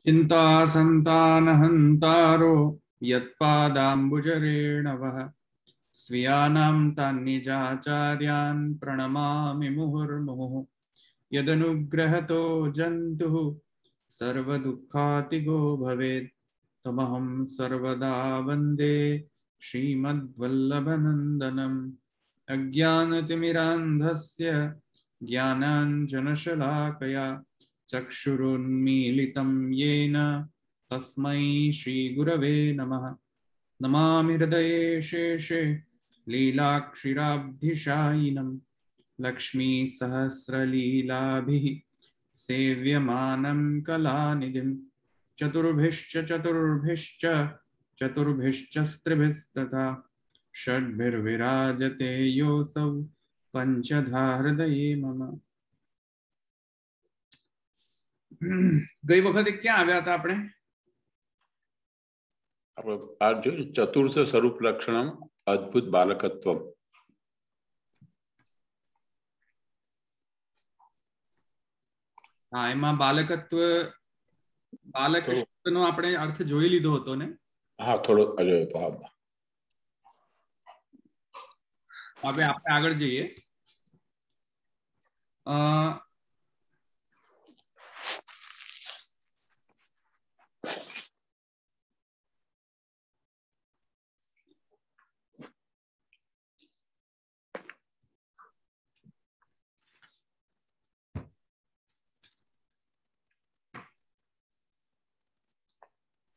चिंता संतानहंतारो यत्पादाम्बुजरेणवः स्वीयानां तान्निजाचार्यान् प्रणमामि मुहुर्मुहुः यदनुग्रहतो जन्तुः सर्वदुःखातिगो भवेत् तमहं सर्वदा वन्दे श्रीमद्वल्लभनन्दनम् अज्ञानतिमिरान्धस्य ज्ञानाञ्जनशलाकया चक्षुरुन्मीलितं येन तस्मै श्रीगुरवे नमः। नमामि हृदये शेषे लीलाक्षिराब्धिशायिनं लक्ष्मीसहस्रलीलाभिः सेव्यमानं कलानिधिं चतुर्भिश्च स्त्रिभिस्तथा षड्भिर्विराजते योऽसौ पंचधा हृदये मम। गई वखते क्या आव्या था आपने? आज चतुर्थ स्वरूप लक्षणम अद्भुत बालकत्वम। हाँ, एमा बालकत्व बालक शब्दनो આપણે अर्थ જોઈ લીધો હતો ને? हाँ, થોડો અજય તો હા। હવે આપણે આગળ જઈએ।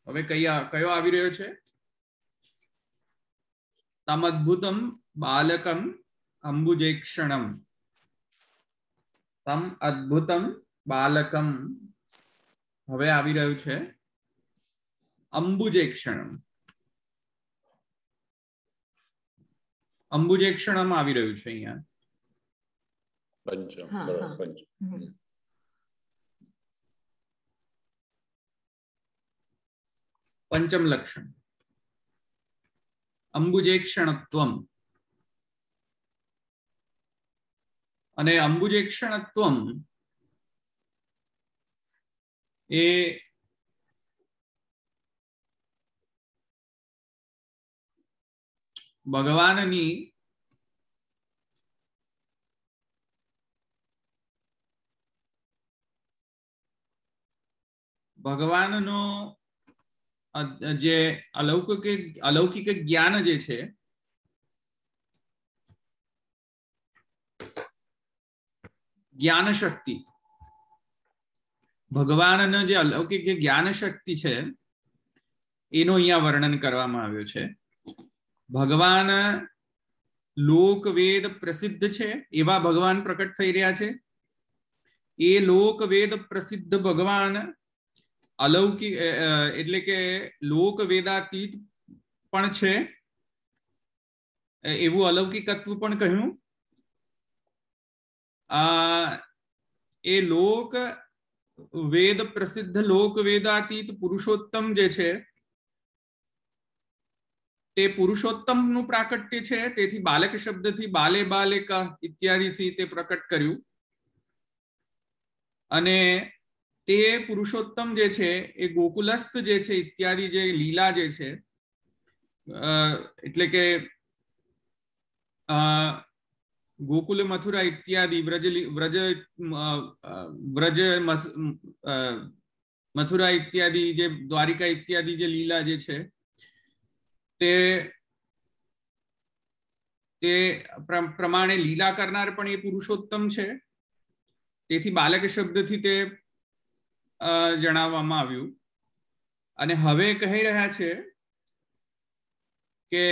હવે કયો આવી રહ્યો છે? તમદ્ભુતમ બાલકમ અંબુજેક્ષણમ। તમ અદ્ભુતમ બાલકમ હવે આવી રહ્યું છે અંબુજેક્ષણમ। અંબુજેક્ષણમ આવી રહ્યું છે અહીંયા। પંચમ બરાબર પંચમ। पंचम लक्षण अंबुजेक्षणत्वम। अने अंबुजेक्षणत्वम ए भगवाननी भगवाननो जे अलौकिक ज्ञान जे छे ज्ञान शक्ति भगवान जे अलौकिक ज्ञान शक्ति छे एनो अहींया वर्णन करवामां आव्यो छे। भगवान लोक वेद प्रसिद्ध छे एवा भगवान प्रकट थई रह्या छे। ए लोक वेद प्रसिद्ध भगवान अलौकिक एटले के लोक वेदातीत पण छे एवुं अलौकिकत्व पण कह्युं। ए लोक वेद प्रसिद्ध लोक वेदातीत पुरुषोत्तम जे छे ते पुरुषोत्तम नु प्राकट्य छे। तेथी बालक शब्द थी बाले बालिका इत्यादि थी ते प्रकट कर्युं। अने ते पुरुषोत्तम जे छे ए गोकुलस्थ जे छे इत्यादि जे लीला जे छे एटले के गोकुल मथुरा इत्यादि व्रज व्रज व्रज मथुरा इत्यादि जे द्वारिका इत्यादि जे लीला जे छे ते प्रमाणे लीला करनार पण ए पुरुषोत्तम छे। तेथी बालक शब्द थी ते जणाववामां आव्युं। अने हवे कही रह्या छे के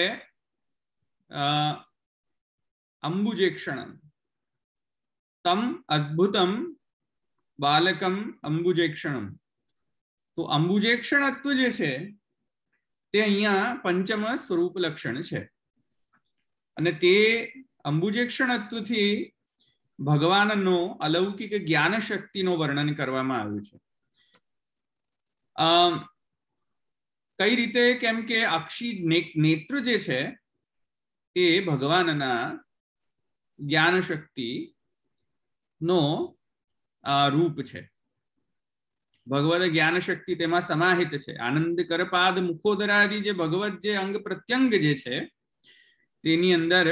अंबुजेक्षणम तम अद्भुतम बालकम अंबुजेक्षणम। तो अंबुजेक्षणत्व जे छे ते अहींया पंचम स्वरूप लक्षण छे। अने ते अंबुजेक्षणत्व थी भगवाननो अलौकिक ज्ञान शक्तिनो वर्णन करवामां आव्युं छे। कई रीते केम के अक्षी नेत्र जे छे ते भगवानना ज्ञान शक्ति नो रूप छे। ભગવદ જ્ઞાન શક્તિ તેમાં સમાહિત છે. આનંદ કરપાદ મુખોદરાદિ જે ભગવત જે અંગ પ્રત્યંગ જે છે તેની અંદર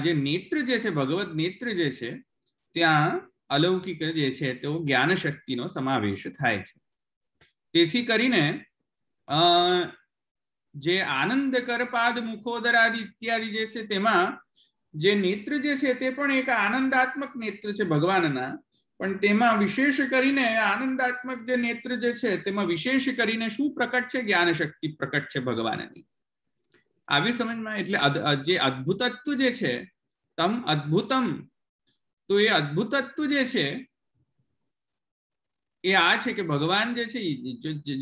જે નેત્ર જે છે, ભગવત નેત્ર જે છે, ત્યાં અલૌકિક જે છે તો જ્ઞાન શક્તિનો સમાવેશ થાય છે. તેથી કરીને જે આનંદ કરપાદ મુખોદરાદિ ઇત્યાદિ જે છે તેમાં જે નેત્ર જે છે તે પણ એક આનંદાત્મક નેત્ર છે ભગવાનના, પણ તેમાં વિશેષ કરીને આનંદાત્મક જે નેત્ર જે છે તેમાં વિશેષ કરીને શું પ્રકટ છે? જ્ઞાન શક્તિ પ્રકટ છે ભગવાનની. આવી સમજમાં? એટલે જે અદ્ભુતત્વ જે છે, તમ અદ્ભુતમ, તો એ અદ્ભુતત્વ જે છે એ આ છે કે ભગવાન જે છે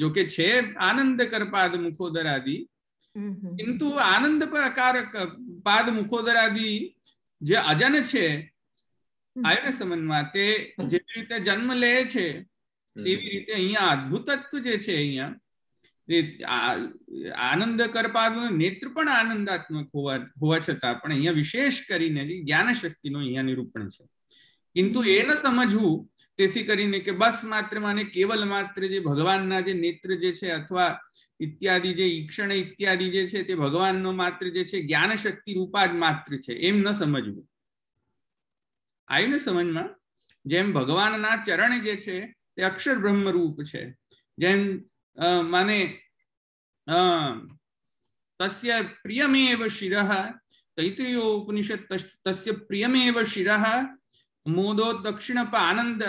જો કે છે આનંદ કરપાદ મુખોદરાદિ, કિંતુ આનંદ કારક પાદ મુખોદરાદિ જે અજન છે, આવ્યું ને સમજમાં? તે જેવી રીતે જન્મ લે છે તેવી રીતે અહીંયા અદ્ભુતત્વ જે છે, અહીંયા આનંદ કરપાદ નેત્ર પણ આનંદાત્મક હોવા છતાં પણ અહીંયા વિશેષ કરીને જ્ઞાન શક્તિનું અહીંયા નિરૂપણ છે. કિંતુ એ ન સમજવું, તેથી કરીને કે બસ માત્ર માને કેવલ માત્ર જે ભગવાનના જે નેત્ર જે છે અથવા ઇત્યાદિ જે ઈક્ષણ ઇત્યાદિ જે છે તે ભગવાનનો માત્ર જે છે જ્ઞાન શક્તિ રૂપા જ માત્ર છે, એમ ન સમજવું. આવ્યું ને સમજમાં? જેમ ભગવાનના ચરણ જે છે તે અક્ષર બ્રહ્મ રૂપ છે, જેમ માને તસ્ય પ્રિયમેવ શિરઃ, તૈત્રીય ઉપનિષદ તસ્ય પ્રિયમેવ શિરઃ મોદો દક્ષિણ આનંદ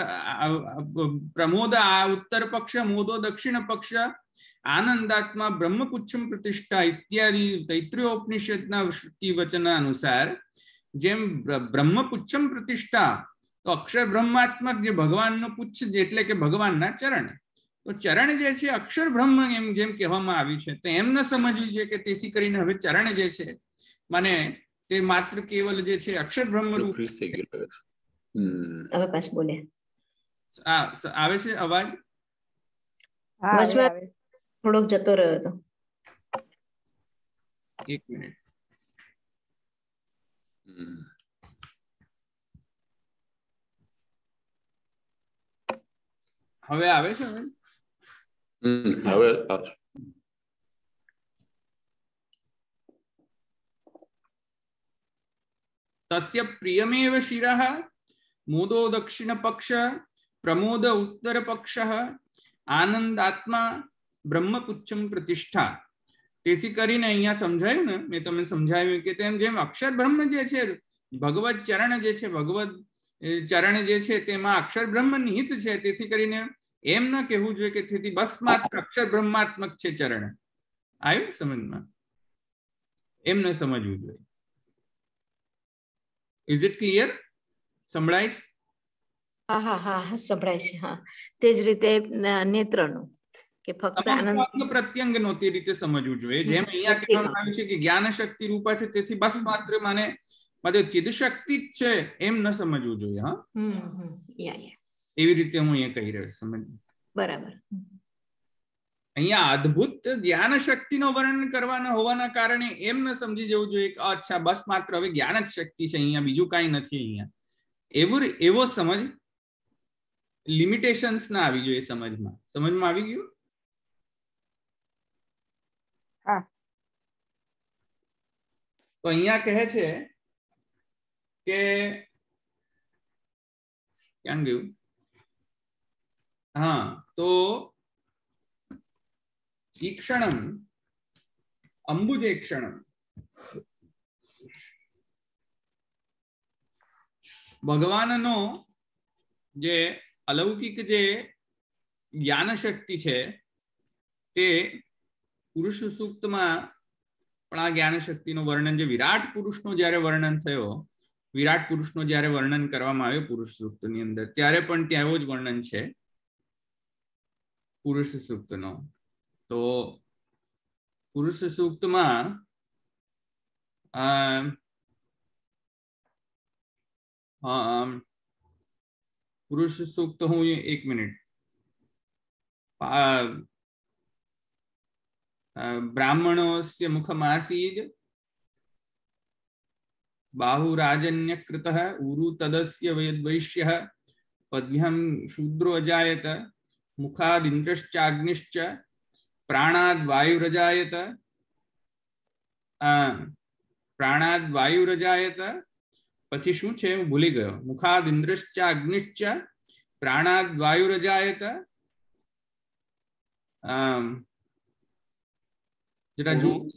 પ્રમોદ ઉત્તર પક્ષ મોદો દક્ષિણ પક્ષ આનંદાત્મા બ્રહ્મપુચ્છમ પ્રતિષ્ઠા ઇત્યાદિ તૈત્રીયોપનિષદના શ્રુતિ વચન અનુસાર જેમ બ્રહ્મપુચ્છમ પ્રતિષ્ઠા, તો અક્ષર બ્રહ્માત્મક જે ભગવાનનો પુચ્છ એટલે કે ભગવાનના ચરણ, તો ચરણ જે છે અક્ષર બ્રહ્મ એમ જેમ કહેવામાં આવ્યું છે, તો એમ ન સમજવું છે કે તેથી કરીને હવે ચરણ જે છે મને તે માત્ર કેવલ જે છે અક્ષર બ્રહ્મ રૂપ. હવે પાછ બોલે આવે છે અવાજ? થોડોક જતો રહ્યો હતો. એક મિનિટ. હવે આવે છે? હવે તસ્ય પ્રિયમેવ શિરઃ મોદો દક્ષિણ પક્ષ પ્રમોદ ઉત્તર પક્ષ આનંદાત્મા બ્રહ્મપુચ્છમ પ્રતિષ્ઠા. તેથી કરીને અહીંયા સમજાયું ને, મેં તમને સમજાવ્યું કે તેમ જેમ અક્ષર બ્રહ્મ જે છે, ભગવત ચરણ જે છે, ભગવત ચરણ જે છે તેમાં અક્ષર બ્રહ્મ નિહિત છે, તેથી કરીને એમ ન કહેવું જોઈએ કે તેથી બસ માત્ર અક્ષર બ્રહ્માત્મક છે ચરણ. આવ્યું સમજમાં? એમ ન સમજવું જોઈએ. Is it clear? સંભળાય છે? હા હા હા હા સંભળાય છે. હા, તે જ રીતે નેત્રનું કે ફક્ત આનંદ પ્રત્યંગ નો તે રીતે સમજવું જોઈએ. જેમ અહીંયા કહેવામાં આવ્યું છે કે જ્ઞાન શક્તિ રૂપા છે, તેથી બસ માત્ર માને ચિદ શક્તિ જ છે એમ ન સમજવું જોઈએ. હા, એવી રીતે હું અહીંયા કહી રહ્યો છું. સમજ બરાબર. અહીંયા અદ્ભુત જ્ઞાન શક્તિનો વર્ણન કરવાના હોવાના કારણે એમ ન સમજી જવું જોઈએ કે અચ્છા બસ માત્ર હવે જ્ઞાન જ શક્તિ છે, અહીંયા બીજું કાંઈ નથી. અહીંયા એવો સમજ લિમિટેશન્સ ના આવી જોઈએ સમજમાં આવી ગયું? હા. તો અહીંયા કહે છે કે ક્યાં ગયું? હા, તો ઈક્ષણમ અંબુજેક્ષણમ, ભગવાનનો જે અલૌકિક જે જ્ઞાન શક્તિ છે તે પુરુષ સૂક્તમાં પણ આ જ્ઞાન શક્તિનું વર્ણન, જે વિરાટ પુરુષનું જ્યારે વર્ણન થયો, વિરાટ પુરુષનું જ્યારે વર્ણન કરવામાં આવ્યું પુરુષ સૂક્તની અંદર, ત્યારે પણ ત્યાં એવું જ વર્ણન છે પુરુષ સૂક્તનો. તો પુરુષ સૂક્તમાં પુરુષ સૂક્ત હું એક મિનિટ, બ્રાહ્મણોસ્ય મુખમાસીદ બાહુરાજન્ય કૃતઃ ઉરુ તદસ્ય વૈશ્યઃ પદ્ભ્યં શૂદ્રો અજાયત मुखाद इंद्रश्चाग्निश्च प्राणाद वायुरजायत प्राणाद वायुरजायत પછી શું છે હું ભૂલી ગયો મુખાદ ઇન્દ્રશ્ચાગ્નિશ્ચ प्राणाद वायुरजायत जरा जो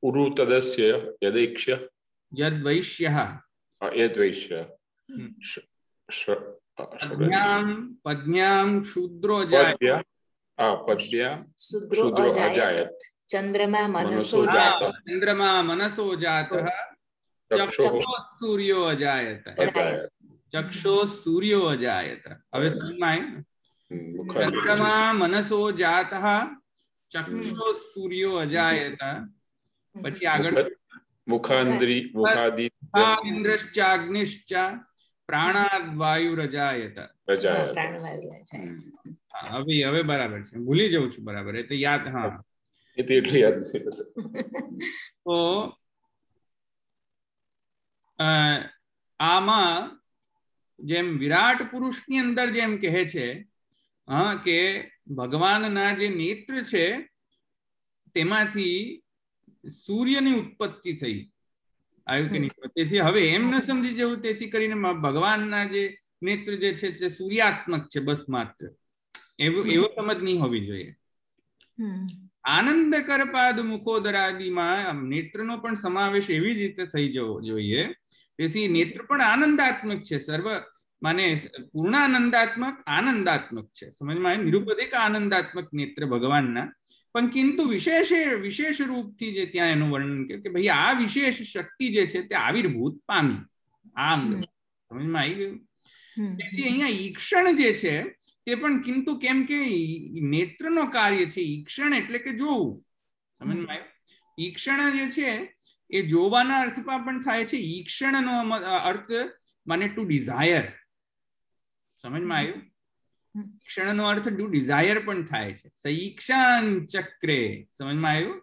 उरु तदस्य यदैक्ष्य यद्वैश्यः यद्वैश्य पद्म्यां शूद्रो जायत पद्या शूद्रो अजायत चंद्रमा मनसो जातः चक्षुः सूर्यो अजायत चक्षुः सूर्यो अजायत હવે સમજમાં ચંદ્રમા મનસો જાતઃ ચક્ષુઃ સૂર્યો અજાયત પછી આગળ મુખાદિન્દ્રશ્ચાગ્નિશ્ચ પ્રાણાદ વાયુરજાયત હવે બરાબર છે ભૂલી જઉં છું બરાબર એ તો યાદ હા એટલે યાદ નથી તો આમાં જેમ વિરાટ પુરુષની અંદર જેમ કહે છે કે ભગવાનના જે નેત્ર છે તેમાંથી સૂર્યની ઉત્પત્તિ થઈ આવ્યું કે નહીં તેથી હવે એમ ન સમજી જવું તેથી કરીને ભગવાનના જે નેત્ર જે છે તે સૂર્યાત્મક છે બસ માત્ર એવો સમજ નહીં હોવી જોઈએ આનંદ કરપાદ મુખોદરાદિમાં નેત્રનો પણ સમાવેશ એવી જ રીતે થઈ જવો જોઈએ તેથી નેત્ર પણ આનંદાત્મક છે સર્વ माने पूर्णानंदात्मक आनंदात्मक છે સમજમાં નિરુપદેક આનંદાત્મક નેત્ર ભગવાનના પણ કિંતુ વિશેષ રૂપથી જે ત્યાં એનું વર્ણન કર્યું કે ભાઈ આ વિશેષ શક્તિ જે છે તે આવિર્ભૂત પામી આ અંગ સમજમાં આવી ગયું તેથી અહીંયા ઈક્ષણ જે છે તે પણ કિંતુ કેમ કે નેત્રનો કાર્ય છે ઈક્ષણ એટલે કે જોવું સમજમાં આવ્યું ઈક્ષણ જે છે એ જોવાના અર્થમાં પણ થાય છે ઈક્ષણનો અર્થ માને ટુ ડિઝાયર સમજમાં આવ્યું ઈક્ષણનો અર્થ ટુ ડિઝાયર પણ થાય છે સઈક્ષાન ચક્રે સમજમાં આવ્યું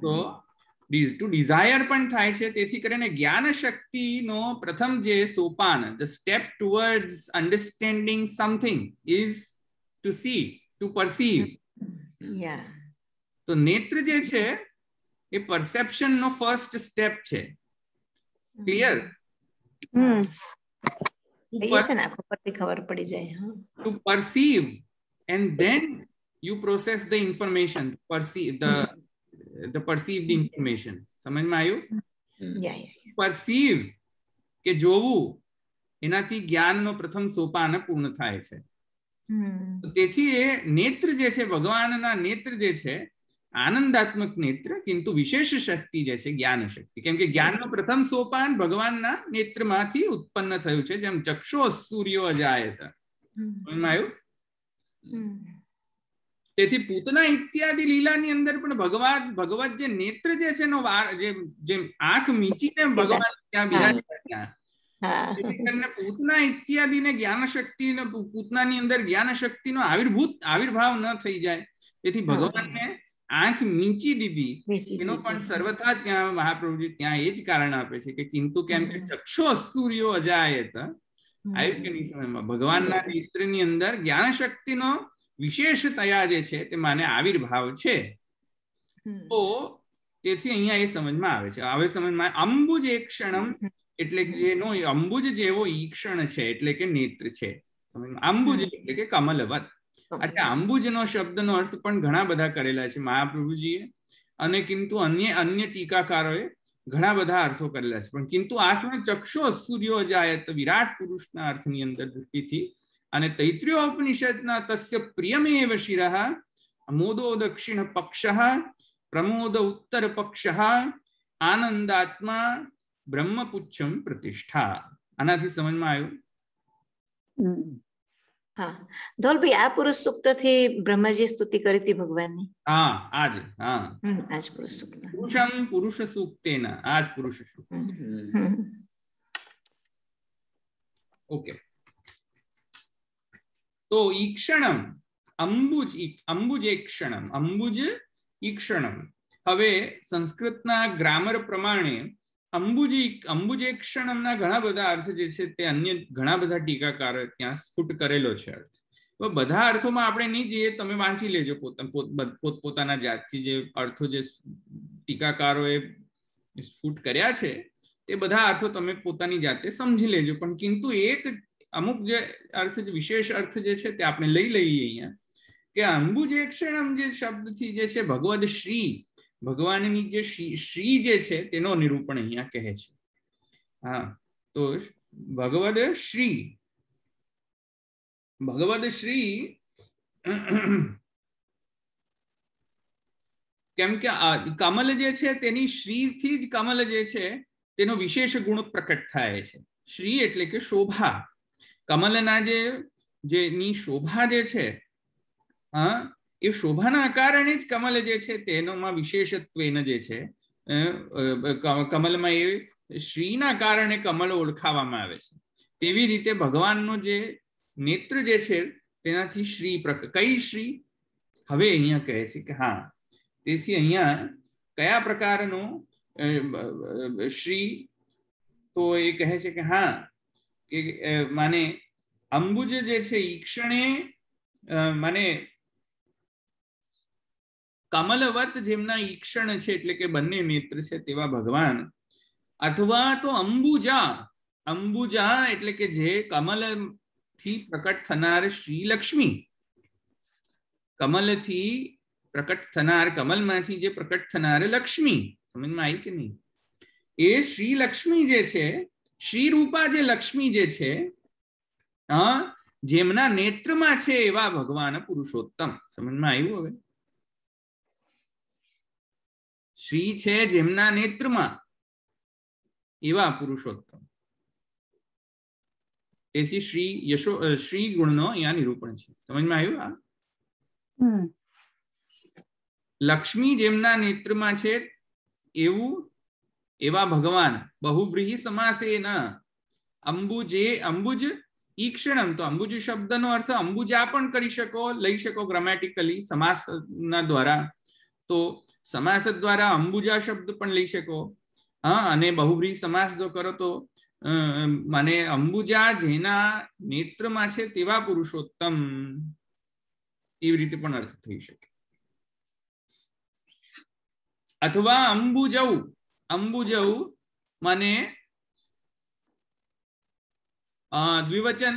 તો ટુ ડિઝાયર પણ થાય છે તેથી કરીને જ્ઞાન શક્તિનો પ્રથમ જે સોપાન the step towards understanding something is to see to perceive તો નેત્ર જે છે એ પરસેપ્શન નો ફર્સ્ટ સ્ટેપ છે clear to perceive and then you process the information the perceived information સમજ માં આવ્યું perceive કે જોવું એનાથી જ્ઞાનનો પ્રથમ સોપાન પૂર્ણ થાય છે તેથી એ નેત્ર જે છે ભગવાનના નેત્ર જે છે આનંદાત્મક નેત્ર કિંતુ વિશેષ શક્તિ જે છે જ્ઞાન શક્તિ કેમ કે જ્ઞાનનો પ્રથમ સોપાન ભગવાનના નેત્રમાંથી ઉત્પન્ન થયું છે જેમ ચક્ષો સૂર્યો અજાયત તેથી પૂતના ઇત્યાદિ લીલાની અંદર પણ ભગવત જે નેત્ર જે છે નો જેમ આંખ મીચીને ભગવાન ત્યાં બિરાજ્યા પૂતના ઇત્યાદિને જ્ઞાન શક્તિ પૂતનાની અંદર જ્ઞાન શક્તિનો આવિર્ભાવ ન થઈ જાય તેથી ભગવાનને આંખ મીચી દીધી એનો પણ સર્વથા ત્યાં મહાપ્રભુજી ત્યાં એ જ કારણ આપે છે કે કિંતુ કેમ કે ચક્ષો સૂર્યો અજાયત આવ્યું કે નહીં સમયમાં ભગવાનના નેત્રની અંદર જ્ઞાન શક્તિનો વિશેષતયા જે છે તે માને આવિર્ભાવ છે તો તેથી અહીંયા એ સમજમાં આવે છે હવે સમજમાં અંબુજ એક્ષણમ એટલે કે જેનો અંબુજ જેવો ઈક્ષણ છે એટલે કે નેત્ર છે અંબુજ એટલે કે કમલવત अच्छा अंबुजનો શબ્દનો અર્થ પણ ઘણા બધા કરેલા છે મહાપ્રભુજીએ અને કિંતુ અન્ય ટીકાકારોએ ઘણા બધા અર્થો કરેલા છે પણ કિંતુ આ સમય ચક્ષો સૂર્યો અજાયત વિરાટ પુરુષના અર્થની અંદર દૃષ્ટિથી અને તૈત્રીયોપનિષદના તસ્ય પ્રિયમેવ શિરઃ મોદો દક્ષિણ પક્ષઃ પ્રમોદ ઉત્તર પક્ષઃ આનંદાત્મા બ્રહ્મપુચ્છમ પ્રતિષ્ઠા આનાથી સમજમાં આવ્યું हाँ धौलभाई आ पुरुष सूक्त थी ब्रह्माजी स्तुति करी थी भगवान ने हाँ आज पुरुष सूक्त पुरुषम पुरुष सूक्तेन आज पुरुष सूक्त ओके तो ईक्षणम अंबुज ईक्षणम હવે સંસ્કૃતના ગ્રામર પ્રમાણે અંબુજેક્ષણમના ઘણા બધા અર્થ જે છે તે અન્ય ઘણા બધા ટીકાકારો ત્યાં સ્ફુટ કરેલો છે અર્થ બધા અર્થોમાં આપણે નહીં જઈએ, તમે વાંચી લેજો પોતાના જાતથી જે અર્થો જે ટીકાકારોએ સ્ફુટ કર્યા છે તે બધા અર્થો તમે પોતાની જાતે સમજી લેજો. પણ કિંતુ એક અમુક જે અર્થ વિશેષ અર્થ જે છે તે આપણે લઈ લઈએ અહીંયા કે અંબુજેક્ષણમ જે શબ્દથી જે છે ભગવદ શ્રી, ભગવાનની જે શ્રી જે છે તેનો નિરૂપણ અહીંયા કહે છે. હા, તો ભગવદ શ્રી, ભગવદ શ્રી કેમ કે કમલ જે છે તેની શ્રીથી જ કમલ જે છે તેનો વિશેષ ગુણ પ્રકટ થાય છે. શ્રી એટલે કે શોભા. કમલના જેની શોભા જે છે, એ શોભાના કારણે જ કમલ જે છે તેનોમાં વિશેષત્વેન જે છે કમલમાં એ શ્રીના કારણે કમલ ઓળખાવામાં આવે છે. તેવી રીતે ભગવાનનો જે નેત્ર જે છે તેનાથી શ્રી કઈ શ્રી હવે અહીંયા કહે છે કે હા, તેથી અહીંયા કયા પ્રકારનો શ્રી, તો એ કહે છે કે હા કે માને અંબુજ જે છે ઈક્ષણે માને કમલવત જેમના ઈક્ષણ છે એટલે કે બંને નેત્ર છે તેવા ભગવાન, અથવા તો અંબુજા, અંબુજા એટલે કે જે કમલ થી પ્રકટ થનાર શ્રી લક્ષ્મી, કમલથી પ્રકટ થનાર, કમલમાંથી જે પ્રકટ થનાર લક્ષ્મી, સમજમાં આવી કે નહીં? એ શ્રી લક્ષ્મી જે છે, શ્રી રૂપા જે લક્ષ્મી જે છે, જેમના નેત્રમાં છે એવા ભગવાન પુરુષોત્તમ. સમજમાં આવ્યું? હવે શ્રી છે જેમના નેત્રમાં એવા પુરુષોત્તમ. તેથી શ્રી ગુણનો અહીંયા નિરૂપણ છે. સમજમાં આવ્યું? લક્ષ્મી જેમના નેત્રમાં છે એવું એવા ભગવાન. બહુવ્રીહી સમાસેન અંબુજે, અંબુજ ઈક્ષણમ, તો અંબુજ શબ્દનો અર્થ અંબુજા પણ કરી શકો, લઈ શકો ગ્રામેટિકલી સમાસના દ્વારા. તો સમાસ દ્વારા અંબુજા શબ્દ પણ લઈ શકો. અને બહુવ્રીહી સમાસ જો કરો તો મને અંબુજા જેના નેત્રમાં છે તેવા પુરુષોત્તમ, એવી રીતે પણ અર્થ થઈ શકે. અથવા અંબુજૌ, અંબુજૌ મને દ્વિવચન,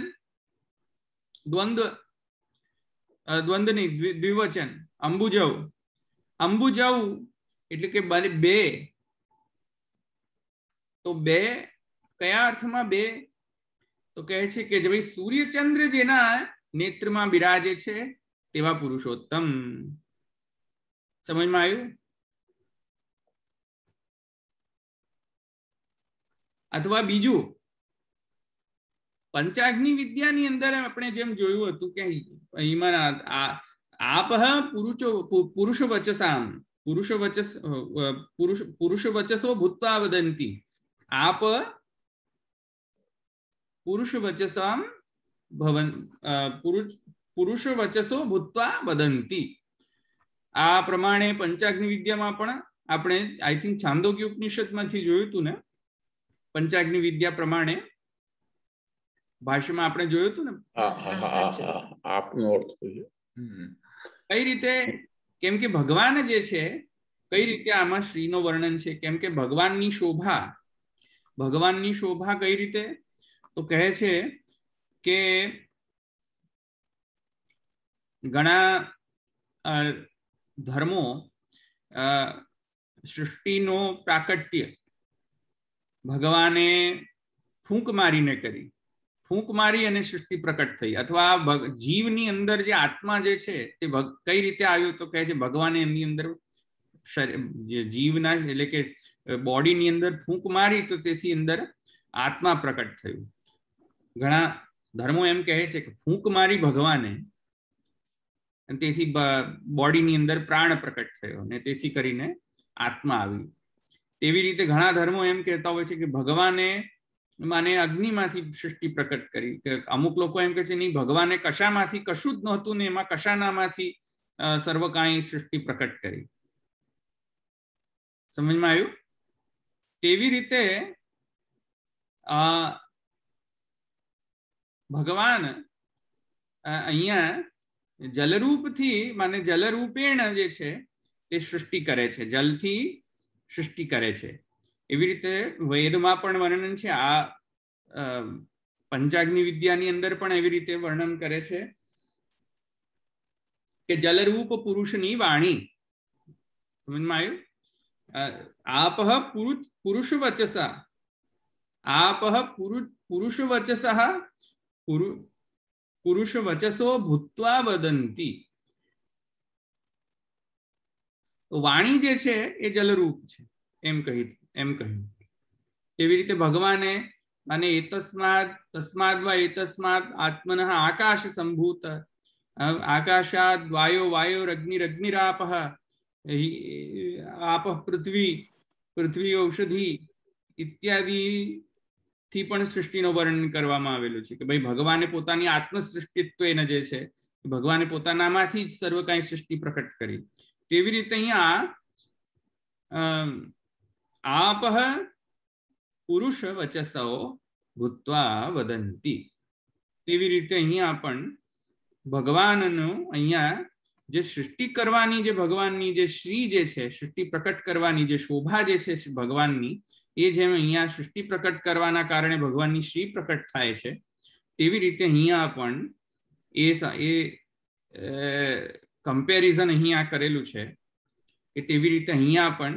દ્વંદ્વ નહીં, દ્વિવચન. અંબુજૌ, અંબુજૌ એટલે કે બે. તો બે કયા અર્થમાં બે? તો કહે છે કે ભાઈ સૂર્યચંદ્ર જેના નેત્રમાં બિરાજે છે તેવા પુરુષોત્તમ. સમજમાં આવ્યું? અથવા બીજું, પંચાગ્નિ વિદ્યાની અંદર આપણે જેમ જોયું હતું કે આપ પુરુષ વચસામ, પુરુષ વચસો ભૂત્વા વદંતી. આપ પુરુષ વચસામ પુરુષ વચસો ભૂત્વા વદંતી. આ પ્રમાણે પંચાગ્નિ વિદ્યામાં પણ આપણે આઈ થિંક છાંદોગ્ય ઉપનિષદમાંથી જોયું હતું ને, પંચાગ્નિ વિદ્યા પ્રમાણે ભાષ્યમાં આપણે જોયું હતું ને. કઈ રીતે? કેમ કે ભગવાન જે છે, કઈ રીતે આમાં શ્રીનો વર્ણન છે? કેમ કે ભગવાનની શોભા, ભગવાનની શોભા કઈ રીતે? તો કહે છે કે ઘણા ધર્મો સૃષ્ટિનો પ્રાકટ્ય ભગવાને ફૂંક મારીને કરી, ફૂંક મારી અને સૃષ્ટિ પ્રકટ થઈ. અથવા જીવની અંદર જે આત્મા જે છે તે કઈ રીતે આવ્યું? તો કહે છે ભગવાને એમની અંદર જીવના એટલે કે બોડીની અંદર ફૂંક મારી તો તેથી અંદર આત્મા પ્રકટ થયું. ઘણા ધર્મો એમ કહે છે કે ફૂંક મારી ભગવાને, તેથી બોડીની અંદર પ્રાણ પ્રકટ થયો અને તેથી કરીને આત્મા આવી. તેવી રીતે ઘણા ધર્મો એમ કહેતા હોય છે કે ભગવાને માને અગ્નિમાંથી સૃષ્ટિ પ્રકટ કરી. અમુક લોકો એમ કહે છે નહીં, ભગવાને કશામાંથી કશું જ નહોતું ને એમાં કશાનામાંથી સર્વ કાંઈ સૃષ્ટિ પ્રકટ કરી. સમજમાં આવ્યું? તેવી રીતે ભગવાન અહીંયા જલરૂપથી માને જલરૂપેણ જે છે તે સૃષ્ટિ કરે છે, જલથી સૃષ્ટિ કરે છે. એવી રીતે વેદમાં પણ વર્ણન છે, આ પંચાગ્નિ વિદ્યાની અંદર પણ એવી રીતે વર્ણન કરે છે કે જલરૂપ પુરુષની વાણી. સમજમાં આવ્યું? આપહ પુરુષ વચસા, આપહ પુરુષ વચસઃ પુરુષ વચસો ભૂત્વા વદંતી. વાણી જે છે એ જલરૂપ છે એમ કહ્યું. એવી રીતે ભગવાને અને તસ્માદ વા એતસ્માદ આત્મનઃ આકાશ સંભૂત, આકાશાદ વાયોરગ્નિરગ્નિરાપઃ, આપ પૃથ્વી ઔષધિ ઇત્યાદિ થી પણ સૃષ્ટિનો વર્ણન કરવામાં આવેલું છે કે ભાઈ ભગવાને પોતાની આત્મ સૃષ્ટિત્વ એને જે છે ભગવાને પોતાનામાંથી જ સર્વ કાંઈ સૃષ્ટિ પ્રકટ કરી. તેવી રીતે અહીંયા આપહ પુરુષ વચસો ભૂત્વા વદંતી. તેવી રીતે અહીંયા પણ ભગવાનનું અહીંયા જે સૃષ્ટિ કરવાની જે ભગવાનની જે શ્રી જે છે સૃષ્ટિ પ્રકટ કરવાની જે શોભા જે છે ભગવાનની, એ જેમ અહીંયા સૃષ્ટિ પ્રકટ કરવાના કારણે ભગવાનની શ્રી પ્રકટ થાય છે, તેવી રીતે અહીંયા પણ એ કમ્પેરિઝન અહીંયા કરેલું છે કે તેવી રીતે અહીંયા પણ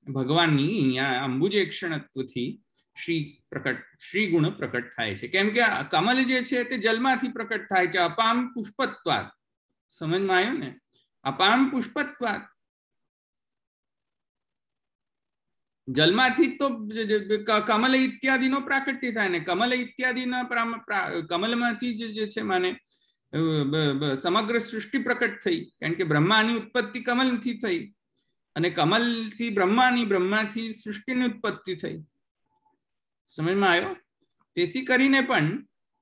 ભગવાનની અહીંયા અંબુજેક્ષણત્વથી શ્રી ગુણ પ્રકટ થાય છે. કેમ કે કમલ જે છે તે જલમાંથી પ્રકટ થાય છે. અપામ પુષ્પત્વાત. સમજમાં આવ્યું ને? અપામ પુષ્પત્વાત જલમાંથી તો કમલ ઇત્યાદિનો પ્રાકટ્ય થાય ને. કમલ ઇત્યાદિના કમલમાંથી જે છે માને સમગ્ર સૃષ્ટિ પ્રકટ થઈ. કારણ કે બ્રહ્માની ઉત્પત્તિ કમલથી થઈ અને કમલથી બ્રહ્માથી સૃષ્ટિની ઉત્પત્તિ થઈ. સમજમાં આવ્યો? તેથી કરીને પણ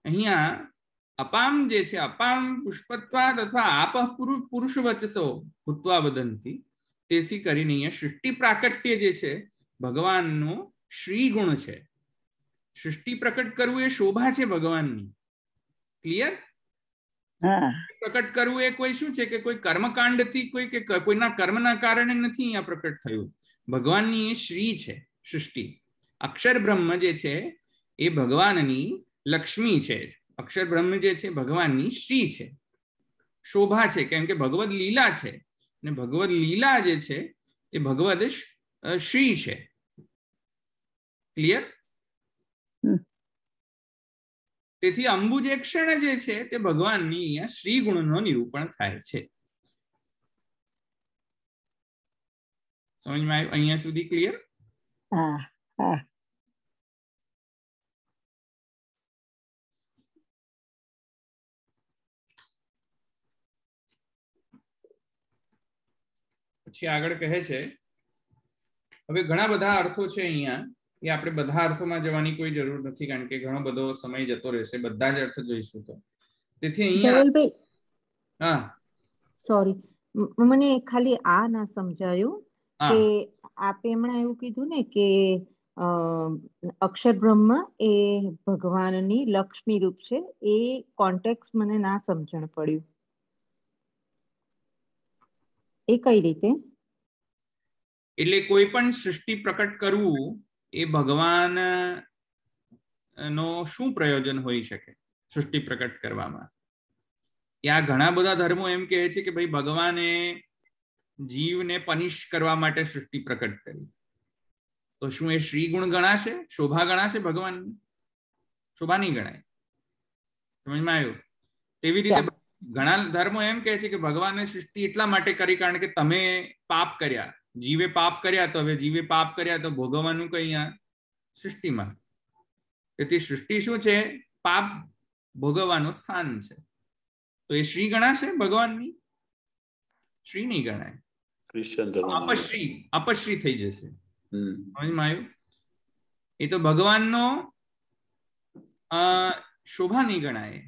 અહીંયા અપામ જે છે અપામ પુષ્પત્વાદ અથવા આપઃ પુરુષ વચસો ભૂત્વા વદંતી. તેથી કરીને અહીંયા સૃષ્ટિ પ્રાકટ્ય જે છે ભગવાનનો શ્રી ગુણ છે. સૃષ્ટિ પ્રકટ કરવું એ શોભા છે ભગવાનની. ક્લિયર? પ્રકટ કરવું એ કોઈ શું છે કે કોઈ કર્મકાંડથી કોઈના કર્મના કારણે નથી અહીંયા પ્રકટ થયું. ભગવાનની એ શ્રી છે સૃષ્ટિ. અક્ષર બ્રહ્મ જે છે એ ભગવાનની લક્ષ્મી છે. અક્ષર બ્રહ્મ જે છે ભગવાનની શ્રી છે, શોભા છે. કેમ કે ભગવદ લીલા છે અને ભગવદ લીલા જે છે તે ભગવદ શ્રી છે. ક્લિયર? તેથી અંબુજેક્ષણ જે છે તે ભગવાનની અહીંયા શ્રી ગુણનો નિરૂપણ થાય છે. સમજમાં આવ્યું અહીંયા સુધી? ક્લિયર? પછી આગળ કહે છે હવે ઘણા બધા અર્થો છે અહીંયા, એ આપણે બધા અર્થોમાં જવાની કોઈ જરૂર નથી કારણ કે ઘણો બધો સમય જતો રહેશે. બધા જ અર્થ જોઈશું તો. તેથી અહીંયા સોરી, મને ખાલી આ ના સમજાયું કે આપે હમણાં એવું કીધું ને કે અક્ષર બ્રહ્મ એ ભગવાનની લક્ષ્મી રૂપ છે. એ કોન્ટેક્સ મને ના સમજણ પડ્યું. એ કઈ રીતે? એટલે કોઈ પણ સૃષ્ટિ પ્રકટ કરવું એ ભગવાન નો શું પ્રયોજન હોઈ શકે સૃષ્ટિ પ્રકટ કરવામાં? ત્યાં ઘણા બધા ધર્મો એમ કહે છે કે ભાઈ ભગવાને જીવને પનિશ કરવા માટે સૃષ્ટિ પ્રકટ કરી. તો શું એ શ્રી ગુણ ગણાશે? શોભા ગણાશે ભગવાનની? શોભા નહીં ગણાય. સમજમાં આવ્યું? તેવી રીતે ઘણા ધર્મો એમ કહે છે કે ભગવાને સૃષ્ટિ એટલા માટે કરી કારણ કે તમે પાપ કર્યા, જીવે પાપ કર્યા, તો હવે જીવે પાપ કર્યા તો ભોગવવાનું કઈ સૃષ્ટિમાં. તેથી સૃષ્ટિ શું છે? પાપ ભોગવવાનું સ્થાન છે. તો એ શ્રી ગણાશે ભગવાનની? શ્રી નહીં ગણાય. અપશ્રી થઈ જશે. સમજમાં આવ્યું? એ તો ભગવાનનો શોભા નહીં ગણાય.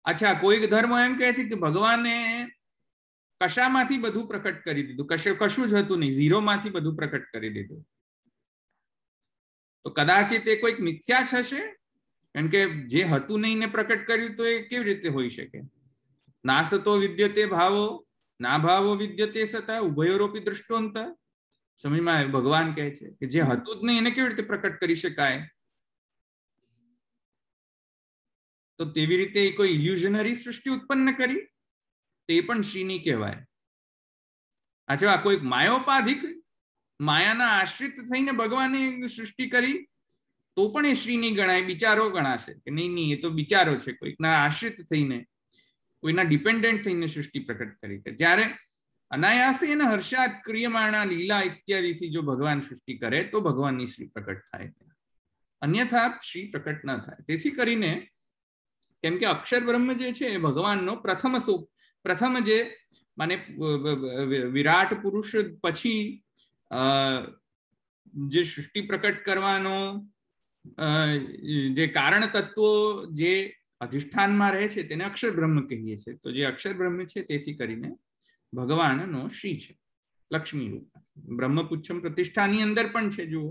અચ્છા, કોઈ ધર્મ એમ કહે છે કે ભગવાને કશામાંથી બધું પ્રકટ કરી દીધું, કશું જ હતું નહીં, ઝીરોમાંથી બધું પ્રકટ કરી દીધું. તો કદાચિત એ કોઈક મિથ્યા હશે કારણ કે જે હતું નહીં ને પ્રકટ કર્યું તો એ કેવી રીતે હોઈ શકે? ના સતો વિદ્યતે ભાવો ના ભાવો વિદ્યતે સતા ઉભયોરોપી દૃષ્ટોંત. સમજમાં આવ્યું? ભગવાન કહે છે કે જે હતું જ નહીં એને કેવી રીતે પ્રકટ કરી શકાય? તો તેવી રીતે કોઈ ઇલ્યુઝનરી સૃષ્ટિ ઉત્પન્ન કરી તે પણ શ્રીની કહેવાય. અચ્છા, કોઈ માયોપાધિક માયાના આશ્રિત થઈને ભગવાને સૃષ્ટિ કરી તો પણ એ શ્રીની ગણાય, બિચારો ગણાશે કે નહીં નહીં એ તો બિચારો છે, કોઈકના આશ્રિત થઈને કોઈના ડિપેન્ડન્ટ થઈને સૃષ્ટિ પ્રકટ કરી. જ્યારે અનાયાસે અને હર્ષાદ ક્રિયમાણા લીલા ઇત્યાદિથી જો ભગવાન સૃષ્ટિ કરે તો ભગવાનની શ્રી પ્રકટ થાય, અન્યથા શ્રી પ્રકટ ન થાય. તેથી કરીને કેમ કે અક્ષર બ્રહ્મ જે છે એ ભગવાનનો પ્રથમ જે માને વિરાટ પુરુષ પછી જે સૃષ્ટિ પ્રકટ કરવાનો જે કારણ તત્વો જે અધિષ્ઠાનમાં રહે છે તેને અક્ષર બ્રહ્મ કહીએ છીએ. તો જે અક્ષર બ્રહ્મ છે તેથી કરીને ભગવાનનો શ્રી છે, લક્ષ્મી રૂપ. બ્રહ્મપુચ્છમ પ્રતિષ્ઠાની અંદર પણ છે, જુઓ.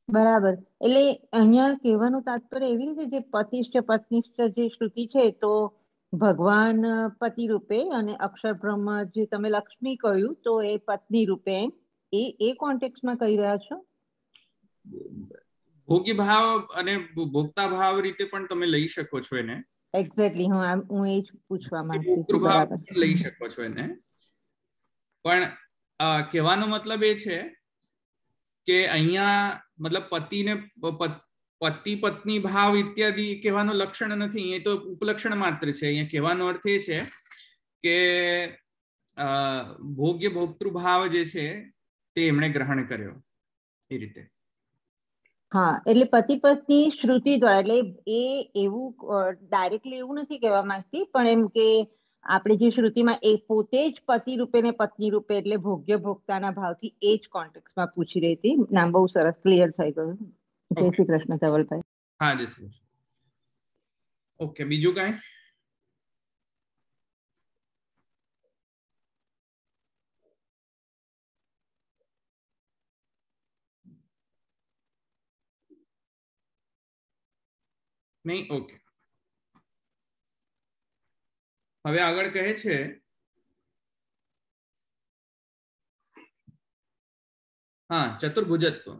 બરાબર. એટલે અહીંયા કહેવાનું તાત્પર્ય એવી રીતે જે પતિષ્ઠ પત્નિષ્ઠ જે શ્રુતિ છે તો ભગવાન પતિ રૂપે અને અક્ષર બ્રહ્મ જે તમે લક્ષ્મી કહ્યું તો એ પત્ની રૂપે, એ કોન્ટેક્સ્ટમાં કહી રહ્યા છો? ભોગી ભાવ અને ભોગતા ભાવ રીતે પણ તમે લઈ શકો છો એને. એક્ઝેક્ટલી, હું એ જ પૂછવા માંગતી હતી. બરાબર, લઈ શકો છો એને. પણ કહેવાનો મતલબ એ છે કે અહીંયા મતલબ પતિ પત્ની ભાવ ઇત્યાદિ કહેવાનો લક્ષણ નથી, એ તો ઉપલક્ષણ માત્ર છે. અહીંયા કહેવાનો અર્થ એ છે કે ભોગ્ય ભોક્તૃ ભાવ જે છે તે એમણે ગ્રહણ કર્યો એ રીતે. હા, એટલે પતિ પત્ની શ્રુતિ દ્વારા, એટલે એ એવું ડાયરેક્ટલી એવું નથી કહેવા માંગતી, પણ એમ કે આપણે જે શ્રુતિમાં એ પોતે જ પતિ રૂપે ને પત્ની રૂપે એટલે ભોગ્ય ભોક્તાના ભાવથી એ જ કોન્ટેક્સ્ટમાં પૂછી રહી હતી. નામ બહુ સરસ ક્લિયર થઈ ગયું. જય શ્રી કૃષ્ણ ધવલભાઈ. હા, જય શ્રી કૃષ્ણ. ઓકે, બીજું કાંઈ? નહીં? ઓકે, હવે આગળ કહે છે હા ચતુર્ભુજત્વ.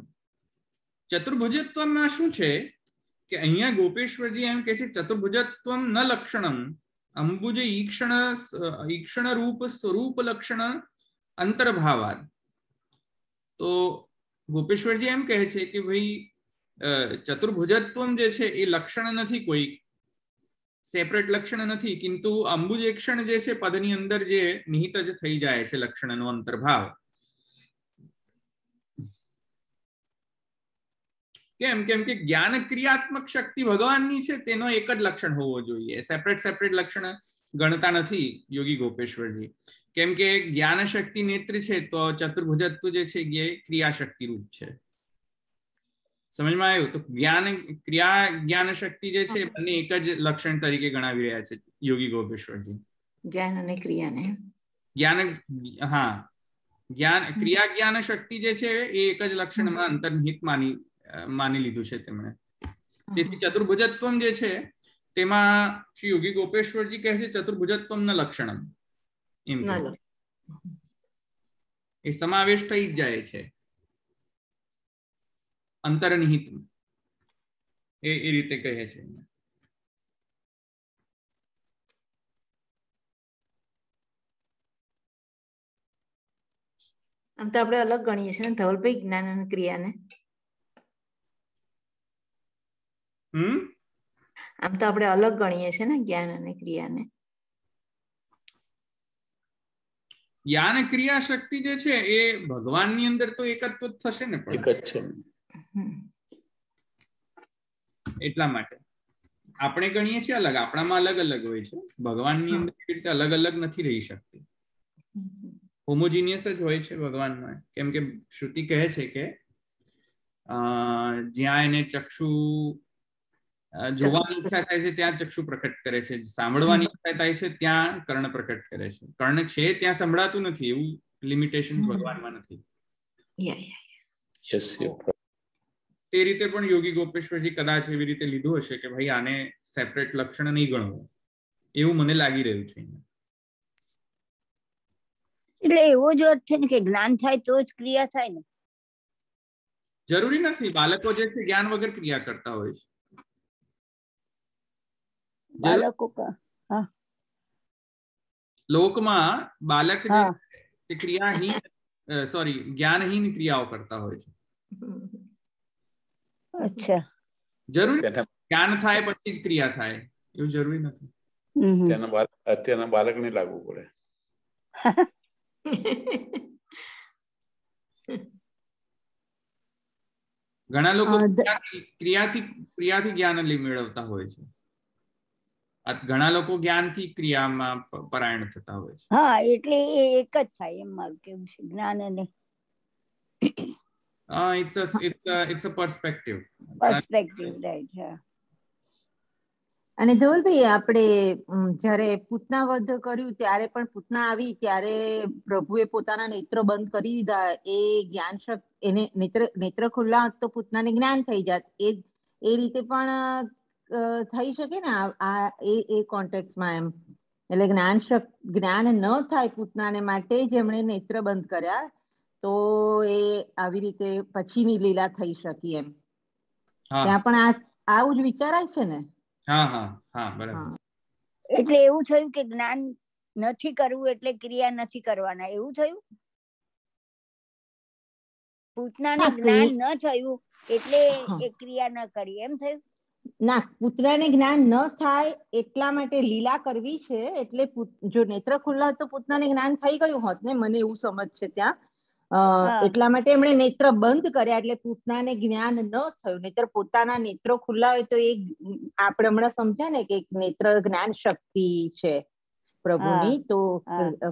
ચતુર્ભુજત્વમાં શું છે કે અહીંયા ગોપેશ્વરજી એમ કે છે ચતુર્ભુજત્વમ ન લક્ષણમ અંબુજ ઈક્ષણ રૂપ સ્વરૂપ લક્ષણ અંતર્ભાવાદ. તો ગોપેશ્વરજી એમ કહે છે કે ભાઈ ચતુર્ભુજત્વમ જે છે એ લક્ષણ નથી, કોઈ સેપરેટ લક્ષણ નથી, કિંતુ અંબુજ ઈક્ષણ જે છે પદની અંદર જે નિહિત જ થઈ જાય છે લક્ષણનો અંતર્ભાવ. કેમ કે જ્ઞાન ક્રિયાત્મક શક્તિ ભગવાનની છે તેનો એક જ લક્ષણ હોવો જોઈએ, સેપરેટ લક્ષણ ગણતા નથી યોગી ગોપેશ્વરજી. કેમ કે જ્ઞાન શક્તિ નેત્ર છે તો ચતુર્ભુજત્વ જે છે એ ક્રિયા શક્તિ રૂપ છે. સમજમાં આવ્યું? તો જ્ઞાન શક્તિ જે છે બંને એક જ લક્ષણ તરીકે ગણાવી રહ્યા છે યોગી ગોપેશ્વરજી. જ્ઞાન અને ક્રિયાને ક્રિયા જ્ઞાન શક્તિ જે છે એ એક જ લક્ષણમાં અંતર્નિહિત માની લીધું છે તેમણે. તેથી ચતુર્ભુજત્વમ જે છે તેમાં શ્રી યોગી ગોપેશ્વરજી કહે છે ચતુર્ભુજત્વમ ન લક્ષણમ, એમ એ સમાવેશ થઈ જ જાય છે અંતર્નિહિત, એ રીતે કહે છે. આમ તો આપણે અલગ ગણીએ છીએ ને ધવલભાઈ જ્ઞાન અને ક્રિયાને. આમ તો આપણે અલગ ગણીએ છીએ ને જ્ઞાન અને ક્રિયાને. જ્ઞાન ક્રિયા શક્તિ જે છે એ ભગવાનની અંદર તો એકત્વ થશે ને, એક જ છે. એટલા માટે આપણે ગણીએ છીએ અલગ, આપણામાં અલગ અલગ હોય છે. ભગવાનની અંદર એવી રીતે અલગ અલગ નથી રહી શકતી, હોમોજીનિયસ જ હોય છે ભગવાનમાં. કેમ કે શ્રુતિ કહે છે કે જ્યાં એને ચક્ષુ જોવાની ઈચ્છા થાય છે ત્યાં ચક્ષુ પ્રકટ કરે છે, સાંભળવાની ઈચ્છા થાય છે ત્યાં કર્ણ પ્રકટ કરે છે. કર્ણ છે ત્યાં સંભળાતું નથી, એવું લિમિટેશન ભગવાનમાં નથી. તે રીતે પણ યોગી ગોપેશ્વરજી કદાચ એવી રીતે લીધું હશે કે ભાઈ આને સેપરેટ લક્ષણ નહીં ગણવું, એવું મને લાગી રહ્યું છે. એટલે એવો જ અર્થ છે ને કે જ્ઞાન થાય તો જ ક્રિયા થાય ને? જરૂરી નથી. બાળકો જે છે જ્ઞાન વગર ક્રિયા કરતા હોય છે. બાળકો લોકમાં બાળક જે હા. તે ક્રિયાહીન જ્ઞાનહીન ક્રિયાઓ કરતા હોય છે. અચ્છા. જરૂરી જ્ઞાન થાય પછી જ ક્રિયા થાય એવું જરૂરી નથી. અત્યારના બાળકને લાગુ પડે. ઘણા લોકો ક્રિયાથી જ્ઞાન મેળવતા હોય છે. ઘણા લોકો જ્ઞાનથી ક્રિયામાં પરાયણ થતા હોય છે. હા, એટલે એ એક જ થાય એમ મારું કેવું છે. જ્ઞાન અને it's a perspective. રાઈટ. હા. અને ધવલભાઈ, આપણે જયારે પૂતના વધ કર્યું ત્યારે પણ પૂતના આવી ત્યારે પ્રભુએ પોતાના નેત્ર બંધ કરી દીધા. એ જ્ઞાન શક્તિ, એને નેત્ર ખુલ્લા હોત તો પૂતનાને જ્ઞાન થઈ જાત. એ રીતે પણ થઈ શકે ને આ એ કોન્ટેક્સમાં એમ. એટલે જ્ઞાન ન થાય પૂતનાને માટે જ એમણે નેત્ર બંધ કર્યા, તો એ આવી રીતે પછીની લીલા થઈ શકી એમ. ત્યાં પણ આવું જ વિચારાય છે ને? હા, બરાબર. એટલે એવું થયું કે જ્ઞાન નથી કરવું એટલે ક્રિયા નથી કરવાના, એવું થયું? પૂતનાને જ્ઞાન ન થયું એટલે એ ક્રિયા ન કરી, એમ થયું? ના, પૂતનાને જ્ઞાન ન થાય એટલા માટે લીલા કરવી છે. એટલે જો નેત્ર ખુલ્લા હોત તો પૂતનાને જ્ઞાન થઈ ગયું હોત ને, મને એવું સમજ છે ત્યાં. એટલા માટે એમણે નેત્ર બંધ કર્યા, એટલે પૂતનાને જ્ઞાન ન થયું. નેત્ર પોતાના નેત્રો ખુલ્લા હોય તો એ આપણે હમણાં સમજ્યા ને કે નેત્ર જ્ઞાન શક્તિ છે પ્રભુની, તો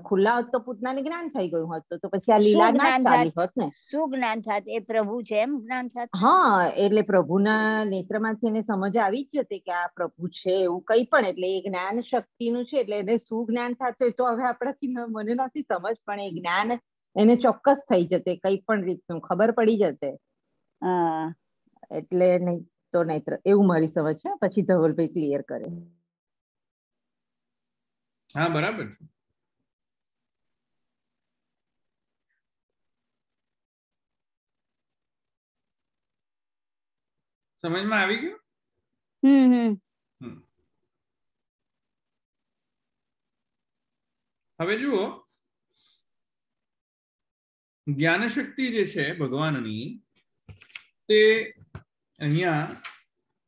ખુલ્લા હોત તો પૂતનાને જ્ઞાન થઈ ગયું હોત તો પછી આ લીલા ના ચાલી હોત ને. શું જ્ઞાન થાત? એ પ્રભુ છે એમ જ્ઞાન થાત? હા, એટલે પ્રભુના નેત્રમાંથી એને સમજ આવી જ જતી કે આ પ્રભુ છે એવું કઈ પણ. એટલે એ જ્ઞાન શક્તિનું છે, એટલે એને શું જ્ઞાન થતું એ તો હવે આપણાથી મને નથી સમજ, પણ એ જ્ઞાન એને ચોક્કસ થઈ જતે, કઈ પણ રીતનું ખબર પડી જતે. એટલે નહીં તો નેત્ર, એવું મારી સમજ છે. પછી ધવલભાઈ ક્લિયર કરે. હા, બરાબર છે. સમજમાં આવી ગયું? હવે જુઓ, જ્ઞાન શક્તિ જે છે ભગવાનની, તે અહીંયા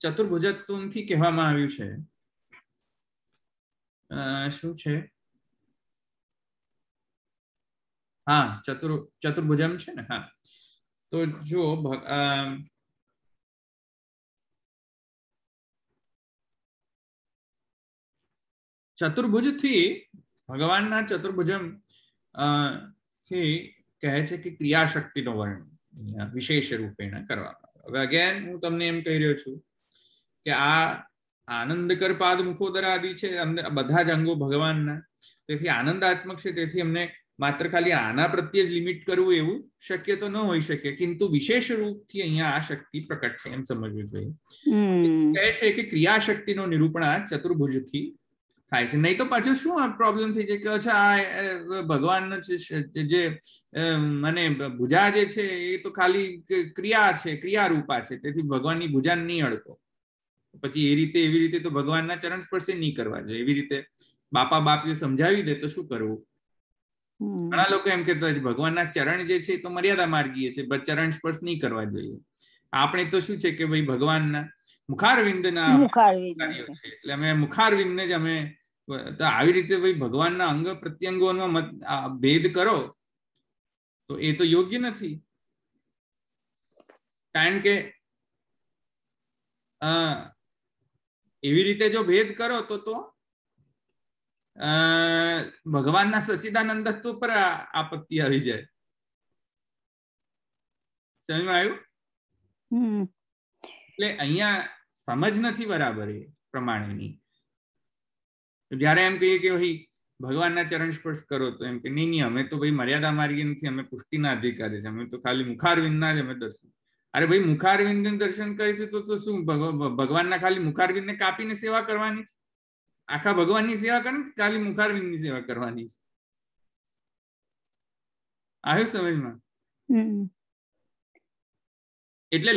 ચતુર્ભુજત્વથી કહેવામાં આવ્યું છે. શું છે? હા, ચતુર્ભુજમ છે ને. હા, તો જો ચતુર્ભુજ થી ભગવાનના ચતુર્ભુજમ થી કહે છે કે ક્રિયાશક્તિનો વર્ણન વિશેષ રૂપેણ કરવામાં આવે. હવે અગેન હું તમને એમ કહી રહ્યો છું કે આ આનંદકર પાદ મુખોદર આદિ છે, બધા જ અંગો ભગવાનના, તેથી આનંદાત્મક છે. તેથી અમને માત્ર ખાલી આના પ્રત્યે જ લિમિટ કરવું એવું શક્ય તો ન હોઈ શકે, કિંતુ વિશેષ રૂપથી અહીંયા આ શક્તિ પ્રકટ છે એમ સમજવું જોઈએ. કહે છે કે ક્રિયાશક્તિનો નિરૂપણ આ ચતુર્ભુજથી થાય છે. નહીં તો પાછું શું પ્રોબ્લેમ થઈ જાય કે અચ્છા ભગવાનનો જે મને ભુજા જે છે એ તો ખાલી ક્રિયા છે, ક્રિયારૂપા છે, તેથી ભગવાનની ભુજા નહીં અડકો. પછી એવી રીતે તો ભગવાનના ચરણ સ્પર્શે નહીં કરવા જોઈએ. એવી રીતે બાપા બાપીઓ સમજાવી દે તો શું કરવું? ઘણા લોકો એમ કહેતા હોય ભગવાનના ચરણ જે છે તો મર્યાદા માર્ગીય છે, ચરણ સ્પર્શ નહીં કરવા જોઈએ. આપણે તો શું છે કે ભાઈ ભગવાનના મુખારવિંદના કાર્યો છે, એટલે અમે મુખારવિંદને જ અમે, તો આવી રીતે ભાઈ ભગવાનના અંગ પ્રત્યંગોનો ભેદ કરો તો એ તો યોગ્ય નથી. કારણ કે એવી રીતે જો ભેદ કરો તો ભગવાનના સચ્ચિદાનંદત્વ પર આપત્તિ આવી જાય. સમજમાં આવ્યું? એટલે અહીંયા સમજ નથી બરાબર એ પ્રમાણેની. જયારે એમ કહીએ કે ભાઈ ભગવાનના ચરણ સ્પર્શ કરો તો એમ કે નહીં, અમે તો ભાઈ મર્યાદા માર્ગી નથી, અમે પુષ્ટિના અધિકારી છે, અમે તો ખાલી મુખારવિંદના જ અમે દર્શન. અરે ભાઈ મુખારવિંદ દર્શન કરીશું તો શું ભગવાનના ખાલી મુખારવિંદ ને કાપીને સેવા કરવાની છે? આખા ભગવાનની સેવા કરે ખાલી મુખારવિંદ ની સેવા કરવાની છે? આવ્યું સમજમાં? એટલે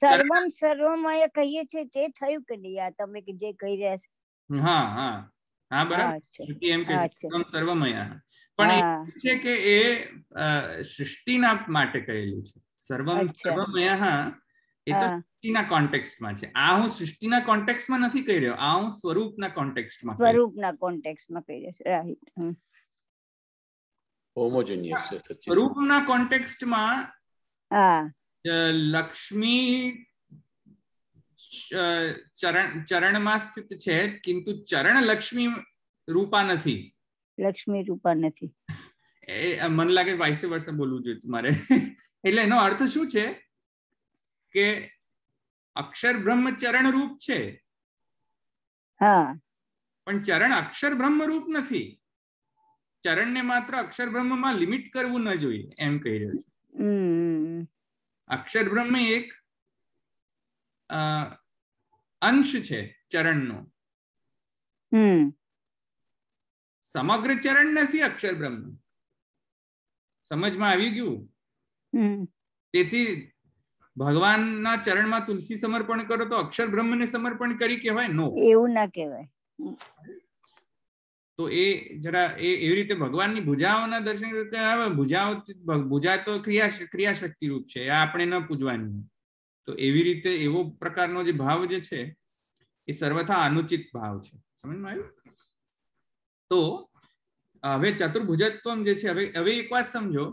સર્વમ સર્વમય કહીએ છીએ તે થયું કે નહીં? આ તમે જે કહી રહ્યા છો. હા હા હા બરાબર. એમ કે સર્વમય પણ એ છે કે એ સૃષ્ટિના માટે કહેલું છે. સર્વમ સર્વમય એ તો સૃષ્ટિના કોન્ટેક્સ્ટમાં છે. આ હું સૃષ્ટિના કોન્ટેક્સ્ટમાં નથી કહી રહ્યો, આ હું સ્વરૂપના કોન્ટેક્સ્ટમાં કહી રહ્યો. રાઈટ. હોમોજેનિયસ છે. સ્વરૂપના કોન્ટેક્સ્ટમાં લક્ષ્મી ચરણમાં સ્થિત છે, કિંતુ ચરણ લક્ષ્મી રૂપા નથી. લક્ષ્મી રૂપા નથી. મને લાગે વાઇસ વર્ષે બોલવું જોઈએ મારે. એટલે એનો અર્થ શું છે કે અક્ષર બ્રહ્મ ચરણ રૂપ છે, પણ ચરણ અક્ષર બ્રહ્મ રૂપ નથી. ચરણને માત્ર અક્ષર બ્રહ્મમાં લિમિટ કરવું ન જોઈએ એમ કહી રહ્યો છું. અક્ષર બ્રહ્મ એક અંશ છે ચરણનો, સમગ્ર ચરણ નથી અક્ષર બ્રહ્મ. સમજમાં આવી ગયું? તેથી ભગવાનના ચરણમાં તુલસી સમર્પણ કરો તો અક્ષર બ્રહ્મને સમર્પણ કરી કહેવાય? નો, એવું ના કહેવાય. તો એ જરા એવી રીતે ભગવાનની ભુજાઓના દર્શન ભુજા તો ક્રિયાશક્તિ રૂપ છે, આ આપણે ન પૂજવાની. તો એવી રીતે એવો પ્રકારનો જે ભાવ જે છે એ સર્વથા અનુચિત ભાવ છે. સમજમાં આવ્યું? તો હવે ચતુર્ભુજત્વમ જે છે, હવે એક વાત સમજો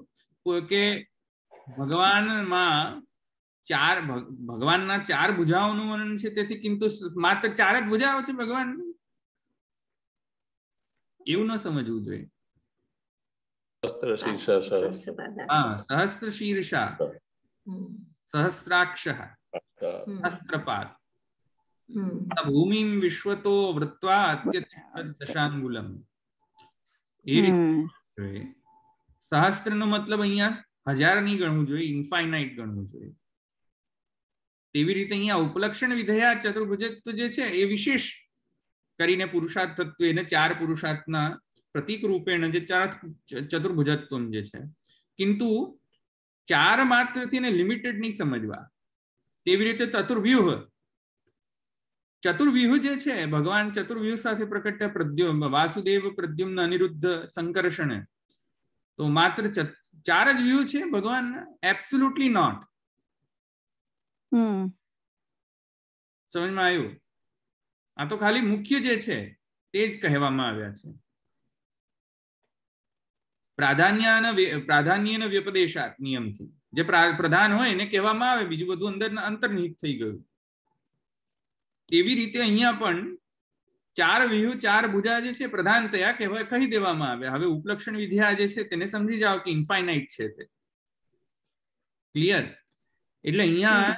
કે ભગવાનના 4 ભુજાઓનું વર્ણન છે, તેથી કિંતુ માત્ર 4 જ ભુજાઓ છે ભગવાન. એવું ન સમજવું જોઈએ. સહસ્ત્ર શીર્ષા, સહસ્રાક્ષ, સહસ્ત્રપાદ, ભૂમિમ વિશ્વતો વૃત્વા અત્યંતશાંગુલમ. એ રીતે સહસ્ત્ર નો મતલબ અહીંયા 1000 નહીં ગણવું જોઈએ, ઇન્ફાઇનાઇટ ગણવું જોઈએ. તેવી રીતે અહીંયા ઉપલક્ષણ વિધેયા ચતુર્ભુજત્વ જે છે એ વિશેષ કરીને પુરુષાર્થ તત્વ, એને 4 પુરુષાર્થના પ્રતીક રૂપેણ જે ચતુર્ભુજત્વ જે છે, કિંતુ 4 માત્રથી એને લિમિટેડ નહીં સમજવા. તેવી રીતે ચતુર્વ્યુહ જે છે, ભગવાન ચતુર્વ્યુહ સાથે પ્રકટ્ય પ્રદ્યુમ્ન, વાસુદેવ, પ્રદ્યુમ્ન, અનિરુદ્ધ, સંકર્ષણ, તો માત્ર 4 જ વ્યૂહ છે ભગવાન? Absolutely not. સમજમાં આવ્યું? આ તો ખાલી મુખ્ય જે છે તે જ કહેવામાં આવ્યા છે. પ્રાધાન્ય વ્યપદેશાત નિયમથી જે પ્રધાન હોય એને કહેવામાં આવે, બીજું બધું અંતર્નિહિત થઈ ગયું. તેવી રીતે અહીંયા પણ 4 વ્યૂહ 4 ભુજા જે છે પ્રધાનતયા કહી દેવામાં આવે. હવે ઉપલક્ષણ વિધેયા જે છે તેને સમજી જાઓ કે ઇન્ફાઇનાઇટ છે તે. ક્લિયર? એટલે અહીંયા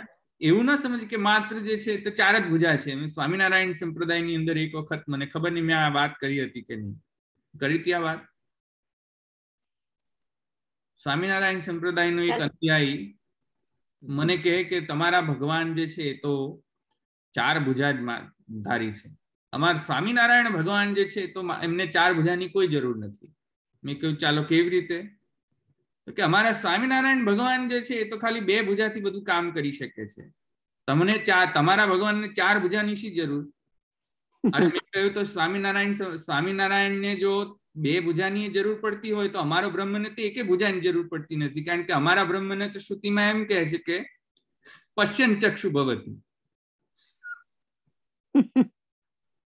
એવું ના સમજ કે માત્ર જે છે તો 4 જ ભુજા છે. સ્વામિનારાયણ સંપ્રદાયની અંદર એક વખત, મને ખબર નહીં મેં આ વાત કરી હતી કે નહીં કરી હતી આ વાત. સ્વામિનારાયણ સંપ્રદાયનો એક અનુયાયી મને કહે કે તમારા ભગવાન જે છે તો 4 ભુજા જ ધારી છે. અમારા સ્વામિનારાયણ ભગવાન જે છે તો એમને 4 ભુજાની કોઈ જરૂર નથી. મેં કહ્યું ચાલો કેવી રીતે? તો કે અમારા સ્વામિનારાયણ ભગવાન જે છે એ તો ખાલી 2 ભુજાથી બધું કામ કરી શકે છે. તમારા ભગવાનને 4 ભુજાની શી જરૂર? અને મેં કહ્યું તો સ્વામિનારાયણને જો 2 ભુજાની જરૂર પડતી હોય તો અમારો બ્રહ્મને તો 1 ભુજાની જરૂર પડતી નથી, કારણ કે અમારા બ્રહ્મને તો શ્રુતિમાં એમ કહે છે કે પશ્યન ચક્ષુ ભવતી.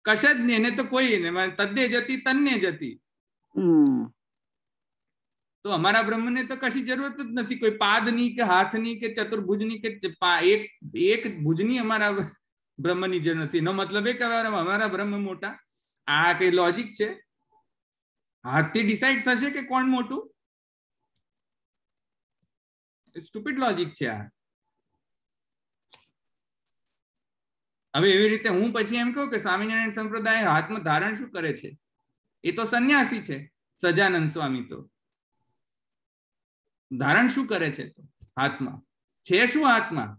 કશ જ નહીં, એને તો કોઈ તદ્દે જતી તન્ને જતી. તો અમારા બ્રહ્મને તો કશી જરૂરત જ નથી, કોઈ પાદની કે હાથની કે ચતુર્ભુજની કે એક ભુજની અમારા બ્રહ્મની જરૂર નથી. એનો મતલબ એ કે અમારા બ્રહ્મ મોટા. આ કઈ લોજિક છે? હાથથી ડિસાઈડ થશે કે કોણ મોટું? સ્ટુપિડ લોજિક છે આ. હવે એવી રીતે હું પછી એમ કહું કે સ્વામિનારાયણ સંપ્રદાય હાથમાં ધારણ શું કરે છે? એ તો સંન્યાસી છે. સજાનંદ સ્વામી તો ધારણ શું કરે છે? તો હાથમાં છે શું આત્મા?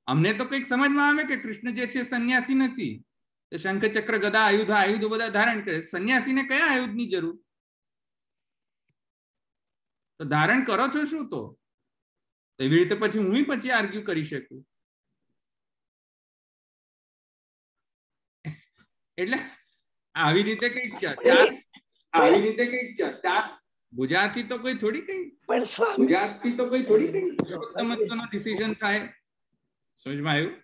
અમને તો કંઈક સમજમાં આવે કે કૃષ્ણ જે છે સંન્યાસી નથી. શંખ ચક્ર ગદા આયુધો બધા ધારણ કરે. સંન્યાસીને કયા આયુધની જરૂર? તો ધારણ કરો છો શું? તો એવી રીતે પછી હું પછી આર્ગ્યુ કરી શકું. એટલે આવી રીતે કઈક ચર્ચા ગુજરાતી તો કોઈ થોડી કઈ ડિસિઝન થાય. સમજમાં આવ્યું?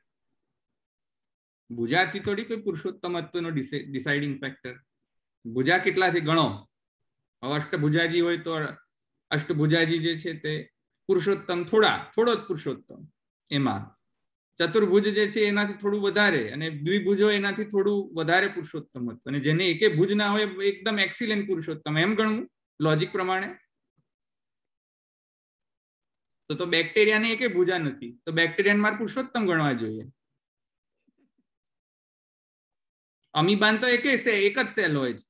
ભુજાથી થોડી કોઈ પુરુષોત્તમત્વનો ડિસાઇડિંગ ફેક્ટર. ભુજા કેટલા છે ગણો. અષ્ટભુજાજી હોય તો અષ્ટભુજાજી જે છે તે પુરુષોત્તમ થોડો જ પુરુષોત્તમ. એમાં ચતુર્ભુજ જે છે એનાથી થોડું વધારે, અને દ્વિભુજ હોય એનાથી થોડું વધારે પુરુષોત્તમત્વ, અને જેને એકે ભુજ ના હોય એકદમ એક્સિલેન્ટ પુરુષોત્તમ એમ ગણવું લોજિક પ્રમાણે. તો બેક્ટેરિયાને એકે ભુજા નથી, તો બેક્ટેરિયાને મારે પુરુષોત્તમ ગણવા જોઈએ. અમીબાન તો એક જ સેલ હોય છે,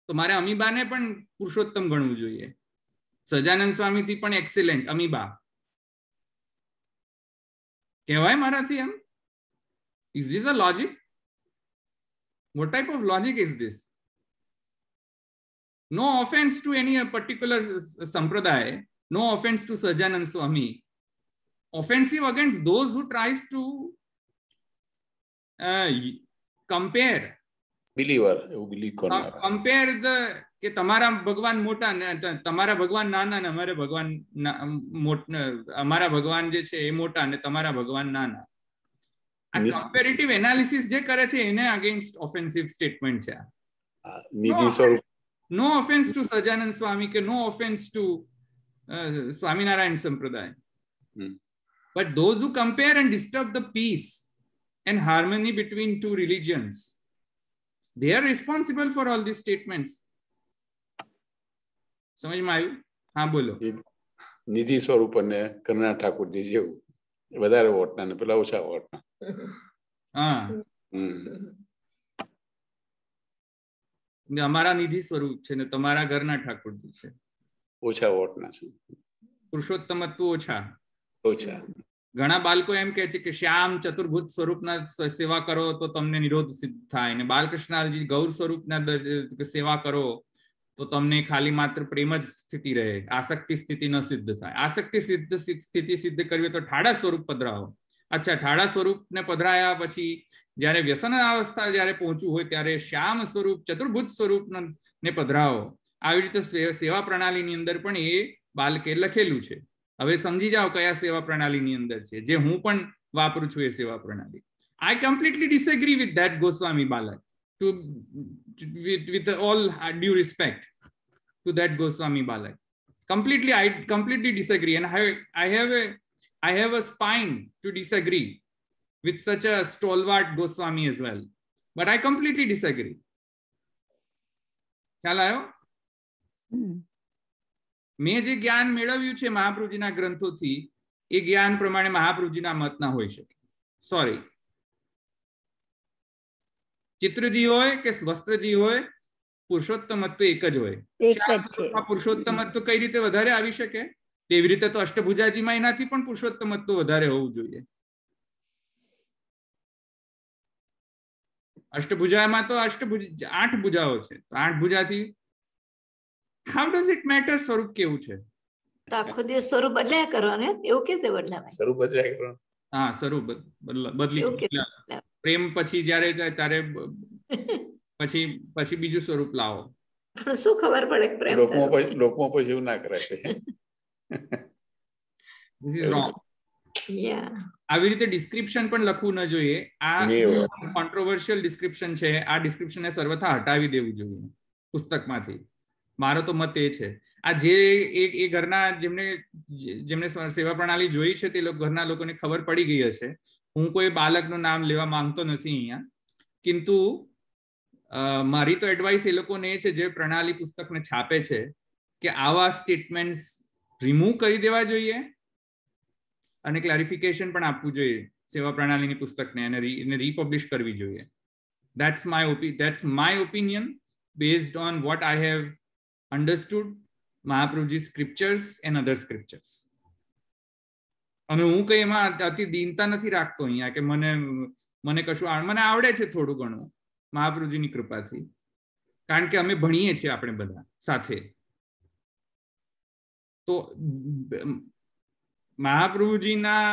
તો મારે અમીબાને પણ પુરુષોત્તમ ગણવું જોઈએ. સજાનંદ સ્વામી થી પણ એક્સિલેન્ટ અમીબા કહેવાય મારાથી એમ? Is this a logic? What type of logic is this? No offense to any particular sampradaya, no offense to Sajanand Swami. Offensive against those who tries to compare. Believer, compare the કે તમારા ભગવાન મોટા ને તમારા ભગવાન નાના ને અમારા ભગવાન જે છે એ મોટા ને તમારા ભગવાન નાના. આ કમ્પેરેટિવ એનાલિસિસ જે કરે છે એને અગેન્સ્ટ ઓફેન્સિવ સ્ટેટમેન્ટ છે. No offence to Sahajanand Swami કે નો ઓફેન્સ ટુ સ્વામિનારાયણ સંપ્રદાય, but those who compare and disturb the peace and harmony between two religions, they are responsible for all these statements. સમજમાં આવ્યું? હા બોલો. નિધિ સ્વરૂપ અને કરુણા ઠાકોરજી જેવું વધારે વોટના ને પેલા ઓછા વોટના. હા, અમારા નિધિ સ્વરૂપ છે ને તમારા ઘરના ઠાકોરજી છે. ઓછા વોટના છે. પુરુષોત્તમત્વ ઓછા. ઘણા બાળકો એમ કહે છે કે શ્યામ ચતુર્ભુજ સ્વરૂપના સેવા કરો તો તમને નિરોધ સિદ્ધ થાય, ને બાલકૃષ્ણજી ગૌર સ્વરૂપના સેવા કરો તો તમને ખાલી માત્ર પ્રેમ જ સ્થિતિ રહે, આસક્તિ સ્થિતિ ન સિદ્ધ થાય. આસક્તિ સ્થિતિ સિદ્ધ કરવી તો ઠાડા સ્વરૂપ પધરાવો. અચ્છા, ઠાડા સ્વરૂપને પધરાયા પછી જયારે વ્યસન અવસ્થા જયારે પહોંચવું હોય ત્યારે શ્યામ સ્વરૂપ ચતુર્ભુજ સ્વરૂપને પધરાવો. આવી રીતે સેવા પ્રણાલીની અંદર પણ એ બાલકે લખેલું છે. હવે સમજી જાઓ કયા સેવા પ્રણાલીની અંદર છે, જે હું પણ વાપરું છું એ સેવા પ્રણાલી. I completely disagree with that Goswami Balak, with all due respect to that Goswami Balak. I completely disagree, and I have a spine to disagree with such a stalwart Goswami as well, but I completely disagree. ખ્યાલ આવ્યો? મેં જે જ્ઞાન મેળવ્યું છે મહાપ્રભુજીના ગ્રંથોથી એ જ્ઞાન પ્રમાણે મહાપ્રભુજીના મત ના હોઈ શકે. સોરી. ચિત્રજી હોય કે વસ્ત્રજી હોય, પુરુષોત્તમત્વ એક જ હોય. પુરુષોત્તમત્વ કઈ રીતે વધારે આવી શકે? તેવી રીતે તો અષ્ટભુજાજીમાં એનાથી પણ પુરુષોત્તમત્વ વધારે હોવું જોઈએ. અષ્ટભુજામાં તો 8 ભુજાઓ છે, તો 8 ભુજાથી how does it matter સ્વરૂપ કેવું છે? આખો દિવસ સ્વરૂપ બદલાયા કરવાનું, એવું કેવી રીતે બદલાવાય? સ્વરૂપ બદલાયા કરવાનું. હા, સ્વરૂપ બદલી. પ્રેમ પછી જયારે ત્યારે પછી બીજું સ્વરૂપ લાવો. પણ શું ખબર પડે પ્રેમ લોકમાં પછી એવું ના કરાય. This is wrong. આવી રીતે ડિસ્ક્રિપ્શન પણ લખવું ન જોઈએ. આ કોન્ટ્રોવર્શિયલ ડિસ્ક્રિપ્શન છે, આ ડિસ્ક્રિપ્શનને સર્વથા હટાવી દેવું જોઈએ પુસ્તકમાંથી. મારો તો મત એ છે. આ જે એ ઘરના જેમને સેવા પ્રણાલી જોઈ છે તે ઘરના લોકોને ખબર પડી ગઈ હશે. હું કોઈ બાળકનું નામ લેવા માંગતો નથી અહીંયા, કિંતુ મારી તો એડવાઇસ એ લોકોને એ છે જે પ્રણાલી પુસ્તકને છાપે છે કે આવા સ્ટેટમેન્ટ્સ રિમૂવ કરી દેવા જોઈએ અને ક્લેરિફિકેશન પણ આપવું જોઈએ સેવા પ્રણાલીની પુસ્તકને, એને રીપબ્લિશ કરવી જોઈએ. That's my opinion based on what I have understood, Mahaprabhuji scriptures and other scriptures. અને હું કઈ એમાં અતિ દીનતા નથી રાખતો અહીંયા કે મને કશું મને આવડે છે થોડું ઘણું મહાપ્રભુજીની કૃપાથી, કારણ કે અમે ભણીએ છીએ આપણે બધા સાથે. તો મહાપ્રભુજીના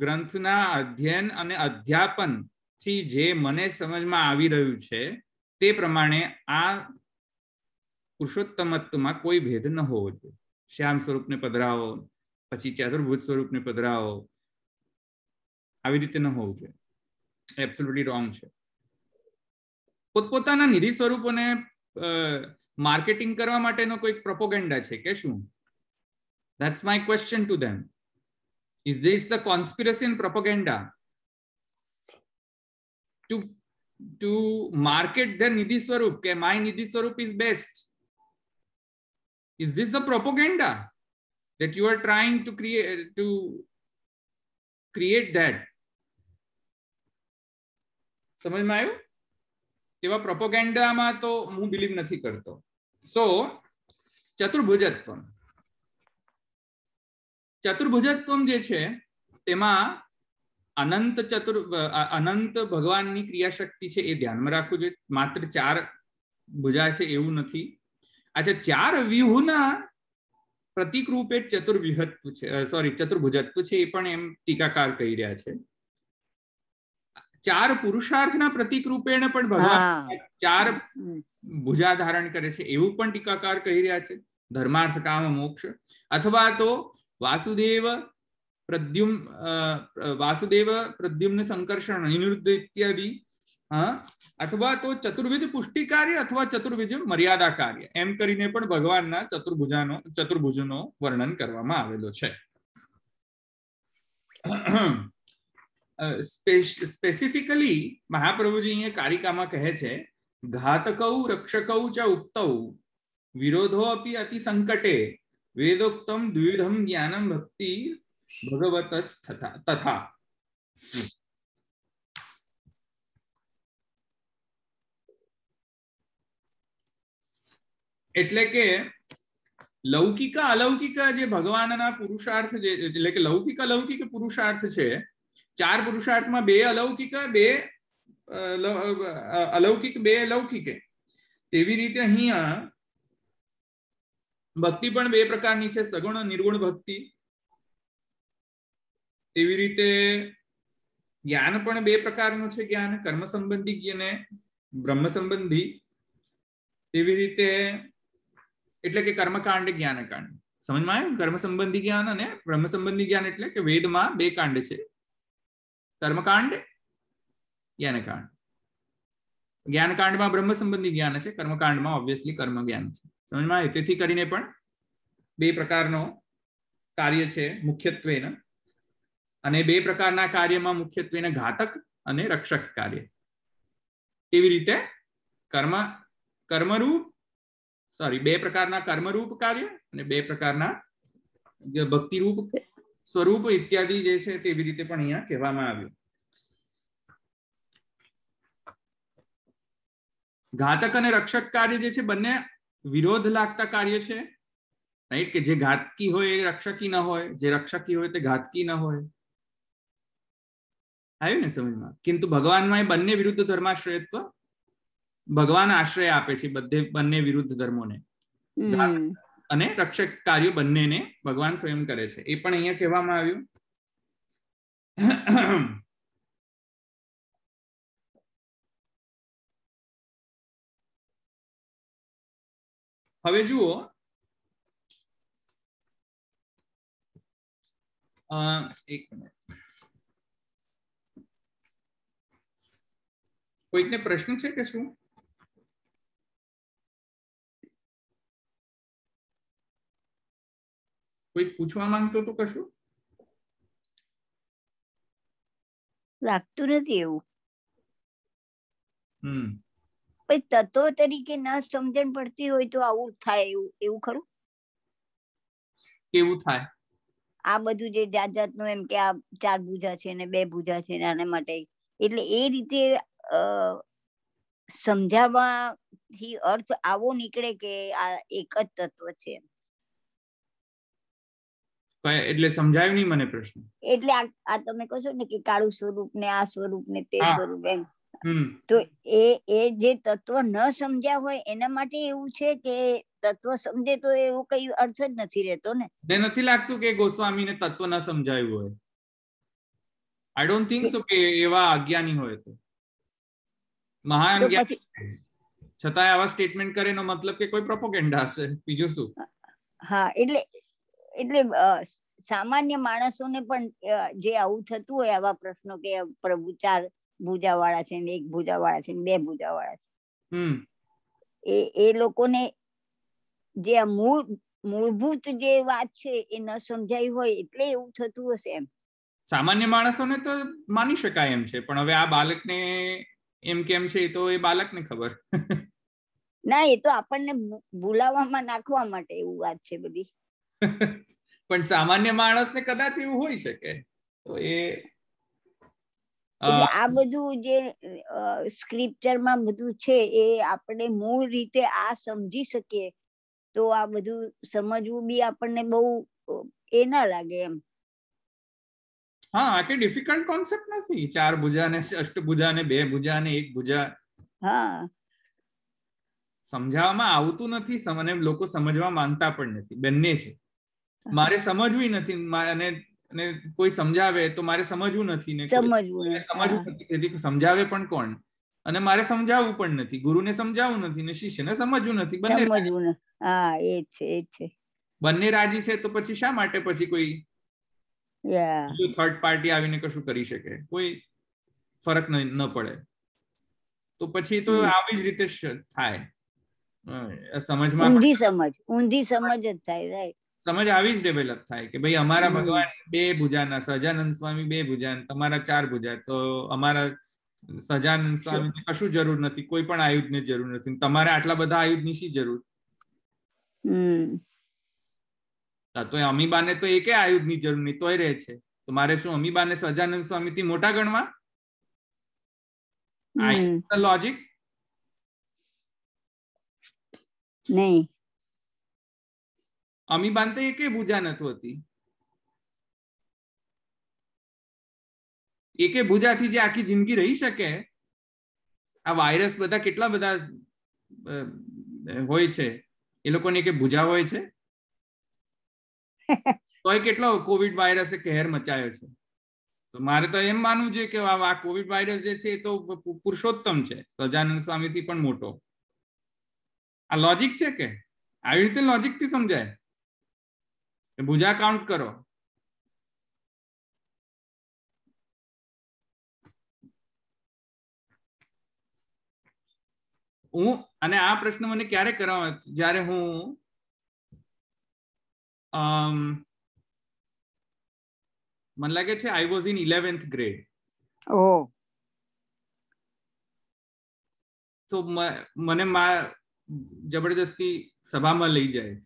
ગ્રંથના અધ્યયન અને અધ્યાપન થી જે મને સમજમાં આવી રહ્યું છે તે પ્રમાણે આ પુરુષોત્તમત્વમાં કોઈ ભેદ ન હોવો જોઈએ. શ્યામ સ્વરૂપને પધરાવો, પછી ચતુર્ભુજ સ્વરૂપને પધરાવો, આવી રીતે ન હોવું જોઈએ. એબ્સોલ્યુટલી રોંગ છે. પોતપોતાના નિધિ સ્વરૂપોને માર્કેટિંગ કરવા માટેનો કોઈ પ્રોપોગેન્ડા છે કે શું? That's my question to them. Is this the conspiracy and propaganda to market their Nidhi Swarup? Okay, my Nidhi Swarup is best. Is this the propaganda that you are trying to create that? સમજમાં આવ્યું? તેવા પ્રોપોગેન્ડામાં તો હું believe નથી કરતો. સો ચતુર્ભુજત્વમ જે છે તેમાં અનંત ભગવાનની ક્રિયાશક્તિ છે એ ધ્યાનમાં રાખવું જોઈએ. માત્ર 4 ભુજા છે એવું નથી. અચ્છા, 4 વ્યુહના પ્રતીક રૂપે ચતુર્ભુજત્વ છે એ પણ એમ ટીકાકાર કહી રહ્યા છે. 4 પુરુષાર્થના પ્રતીક રૂપે પણ ભગવાન 4 ભુજા ધારણ કરે છે એવું પણ ટીકાકાર કહી રહ્યા છે. ધર્માર્થ કામ મોક્ષ, અથવા તો વાસુદેવ પ્રદ્યુમ્ન સંકર્ષણ નિરુદ્ધ ઇત્યાદિ, અથવા તો ચતુર્વિધ પુષ્ટિ કાર્ય અથવા ચતુર્વિધ મર્યાદા કાર્ય, એમ કરીને પણ ભગવાનના ચતુર્ભુજનો વર્ણન કરવામાં આવેલો છે. સ્પેસિફિકલી મહાપ્રભુજી અહીંયા કારિકામાં કહે છે, ઘાતકૌ રક્ષકૌ ચ ઉક્તૌ વિરોધો અપી અતિ સંકટે વેદોક્તમ દ્વિવિધમ જ્ઞાનમ ભક્તિ ભગવતસ તથા. એટલે કે લૌકિક અલૌકિક જે ભગવાનના પુરુષાર્થ છે, એટલે કે લૌકિક અલૌકિક પુરુષાર્થ છે. 4 પુરુષાર્થમાં 2 અલૌકિક, 2 અલૌકિક, 2 લૌકિક. તેવી રીતે અહીંયા ભક્તિ પણ 2 પ્રકારની છે, સગુણ નિર્ગુણ ભક્તિ. એવી રીતે જ્ઞાન પણ 2 પ્રકારનું છે, જ્ઞાન કર્મ સંબંધી અને બ્રહ્મ સંબંધી. એવી રીતે એટલે કે કર્મકાંડ જ્ઞાનકાંડ. સમજમાં આવ્યું? કર્મ સંબંધી જ્ઞાન અને બ્રહ્મ સંબંધી જ્ઞાન એટલે કે વેદમાં 2 કાંડ છે, કર્મકાંડ, જ્ઞાનકાંડ. જ્ઞાનકાંડમાં બ્રહ્મ સંબંધી જ્ઞાન છે, કર્મકાંડમાં ઓબ્વિયસલી કર્મ જ્ઞાન છે. સમજમાં આવે? તેથી કરીને પણ 2 પ્રકારનો કાર્ય છે મુખ્યત્વેને, અને 2 પ્રકારના કાર્યમાં મુખ્યત્વેને ઘાતક અને રક્ષક કાર્ય. તેવી રીતે 2 પ્રકારના કર્મરૂપ કાર્ય અને 2 પ્રકારના ભક્તિરૂપ સ્વરૂપ ઇત્યાદિ જે છે તેવી રીતે પણ અહીંયા કહેવામાં આવ્યું. ઘાતક અને રક્ષક કાર્ય જે છે બંને વિરોધ લાગતા કાર્ય છે, રાઈટ? કે જે ઘાતકી હોય એ રક્ષકી ન હોય, જે રક્ષકી હોય તે ઘાતકી ન હોય. આવ્યું ને સમજમાં? કિંતુ ભગવાનમાં એ બંને વિરુદ્ધ ધર્માશ્રયત્વ ભગવાન આશ્રય આપે છે બંને વિરુદ્ધ ધર્મોને, અને રક્ષક કાર્યો બંનેને ભગવાન સ્વયં કરે છે. એ પણ અહીંયા કહેવામાં આવ્યું. હવે જુઓ, એક મિનિટ, કોઈકને પ્રશ્ન છે કે શું? કોઈ પૂછવા માંગતો તો કશું? લાગતું નથી એવું. તત્વો તરીકે ના સમજણ પડતી હોય તો આવું થાય, એવું ખરું? કેવું થાય? આ બધું જે જાત જાતનું એમ કે આ 4 ભુજા છે ને 2 ભુજા છે ને આના માટે, એટલે એ રીતે સમજાવવાથી અર્થ આવો નીકળે કે આ એક જ તત્વ છે. એટલે સમજાયું નહીં મને પ્રશ્ન. એટલે આ તમે કહો છો ને કે કાળું સ્વરૂપ ને આ સ્વરૂપ ને તે સ્વરૂપ એમ, તો એ જે તત્વ ન સમજ્યા હોય એના માટે એવું છે કે તત્વ સમજે તો એવું કઈ અર્થ જ નથી રહેતો ને. મને નથી લાગતું કે ગોસ્વામીને તત્વ ન સમજાયું હોય. આઈ ડોન્ટ થિંક સો કે એવા અજ્ઞાની હોય તો મહાન જ્ઞાની છતાં આવા સ્ટેટમેન્ટ કરે એનો મતલબ કે કોઈ પ્રોપોગેન્ડા હશે, બીજું શું. હા, એટલે સામાન્ય માણસોને પણ જે આવું થતું હોય આવા પ્રશ્નો કે પ્રભુ 4 ભુજા વાળા છે ને 1 ભુજા વાળા છે ને 2 ભુજા વાળા છે, એ લોકોને જે આ મૂળભૂત જે વાત છે એ ન સમજાઈ હોય એટલે એવું થતું હશે એમ. સામાન્ય માણસોને તો માની શકાય એમ છે, પણ હવે આ બાળકને એમ કેમ છે તો એ બાળકને ખબર. ના, એ તો આપણને ભૂલાવામાં નાખવા માટે એવું વાત છે બધી. પણ સામાન્ય માણસને કદાચ એવું હોઈ શકે. તો એ આ બધું જે સ્ક્રિપ્ચરમાં બધું છે એ આપણે મૂળ રીતે આ સમજી શકીએ તો આ બધું સમજવું બી આપણને બહુ એ ના લાગે એમ. હા, કે ડિફિકલ્ટ કોન્સેપ્ટ નથી. 4 ભુજા ને 8 ભુજા ને 2 ભુજા ને 1 ભુજા. હા, સમજાવવામાં આવતું નથી અને લોકો સમજવા માંગતા પણ નથી. બંને છે. મારે સમજવું નથી અને કોઈ સમજાવે તો મારે સમજવું નથી ને સમજવું નથી. સમજાવે પણ કોણ? અને મારે સમજાવવું પણ નથી. ગુરુને સમજાવવું નથી ને શિષ્યને સમજવું નથી. બંને રાજી છે તો પછી શા માટે પછી કોઈ થર્ડ પાર્ટી આવીને કશું કરી શકે? કોઈ ફરક ન પડે. તો પછી તો આવી જ રીતે થાય. સમજમાં ઊંધી સમજ જ થાય. રાઈટ, સમજ આવી જ ડેવલપ થાય કે ભાઈ અમારા ભગવાન 2 ભુજાના, સહજાનંદ સ્વામી 2 ભુજા, તમારા 4 ભુજા, તો અમારા સહજાનંદ સ્વામી કશું જરૂર નથી, કોઈ પણ આયુધની જરૂર નથી. તમારે આટલા બધા આયુધની શી જરૂર? તો અમીબાને તો એકે આયુધની જરૂર નહીં તોય રહે છે. તો મારે શું અમીબાને સહજાનંદ સ્વામી થી મોટા ગણવા? લોજિક નહીં. અમીબાન તો એકે ભુજા નથી હોતી. એકે ભુજાથી જે આખી જિંદગી રહી શકે. આ વાયરસ બધા કેટલા બધા હોય છે, એ લોકોને કે ભુજા હોય છે. તોય કેટલો કોવિડ વાયરસે કહેર મચાયો છે. તો મારે તો એમ માનવું જોઈએ કે આ કોવિડ વાયરસ જે છે એ તો પુરુષોત્તમ છે, સહજાનંદ સ્વામીથી પણ મોટો. આ લોજિક છે કે આવી રીતે લોજિક થી સમજાય? ભુજા કાઉન્ટ કરો. અને આ પ્રશ્ન મને ક્યારે કરાવો? જ્યારે હું મને લાગે છે I was in 11th grade. તો મને જબરદસ્તી સભામાં લઈ જાય.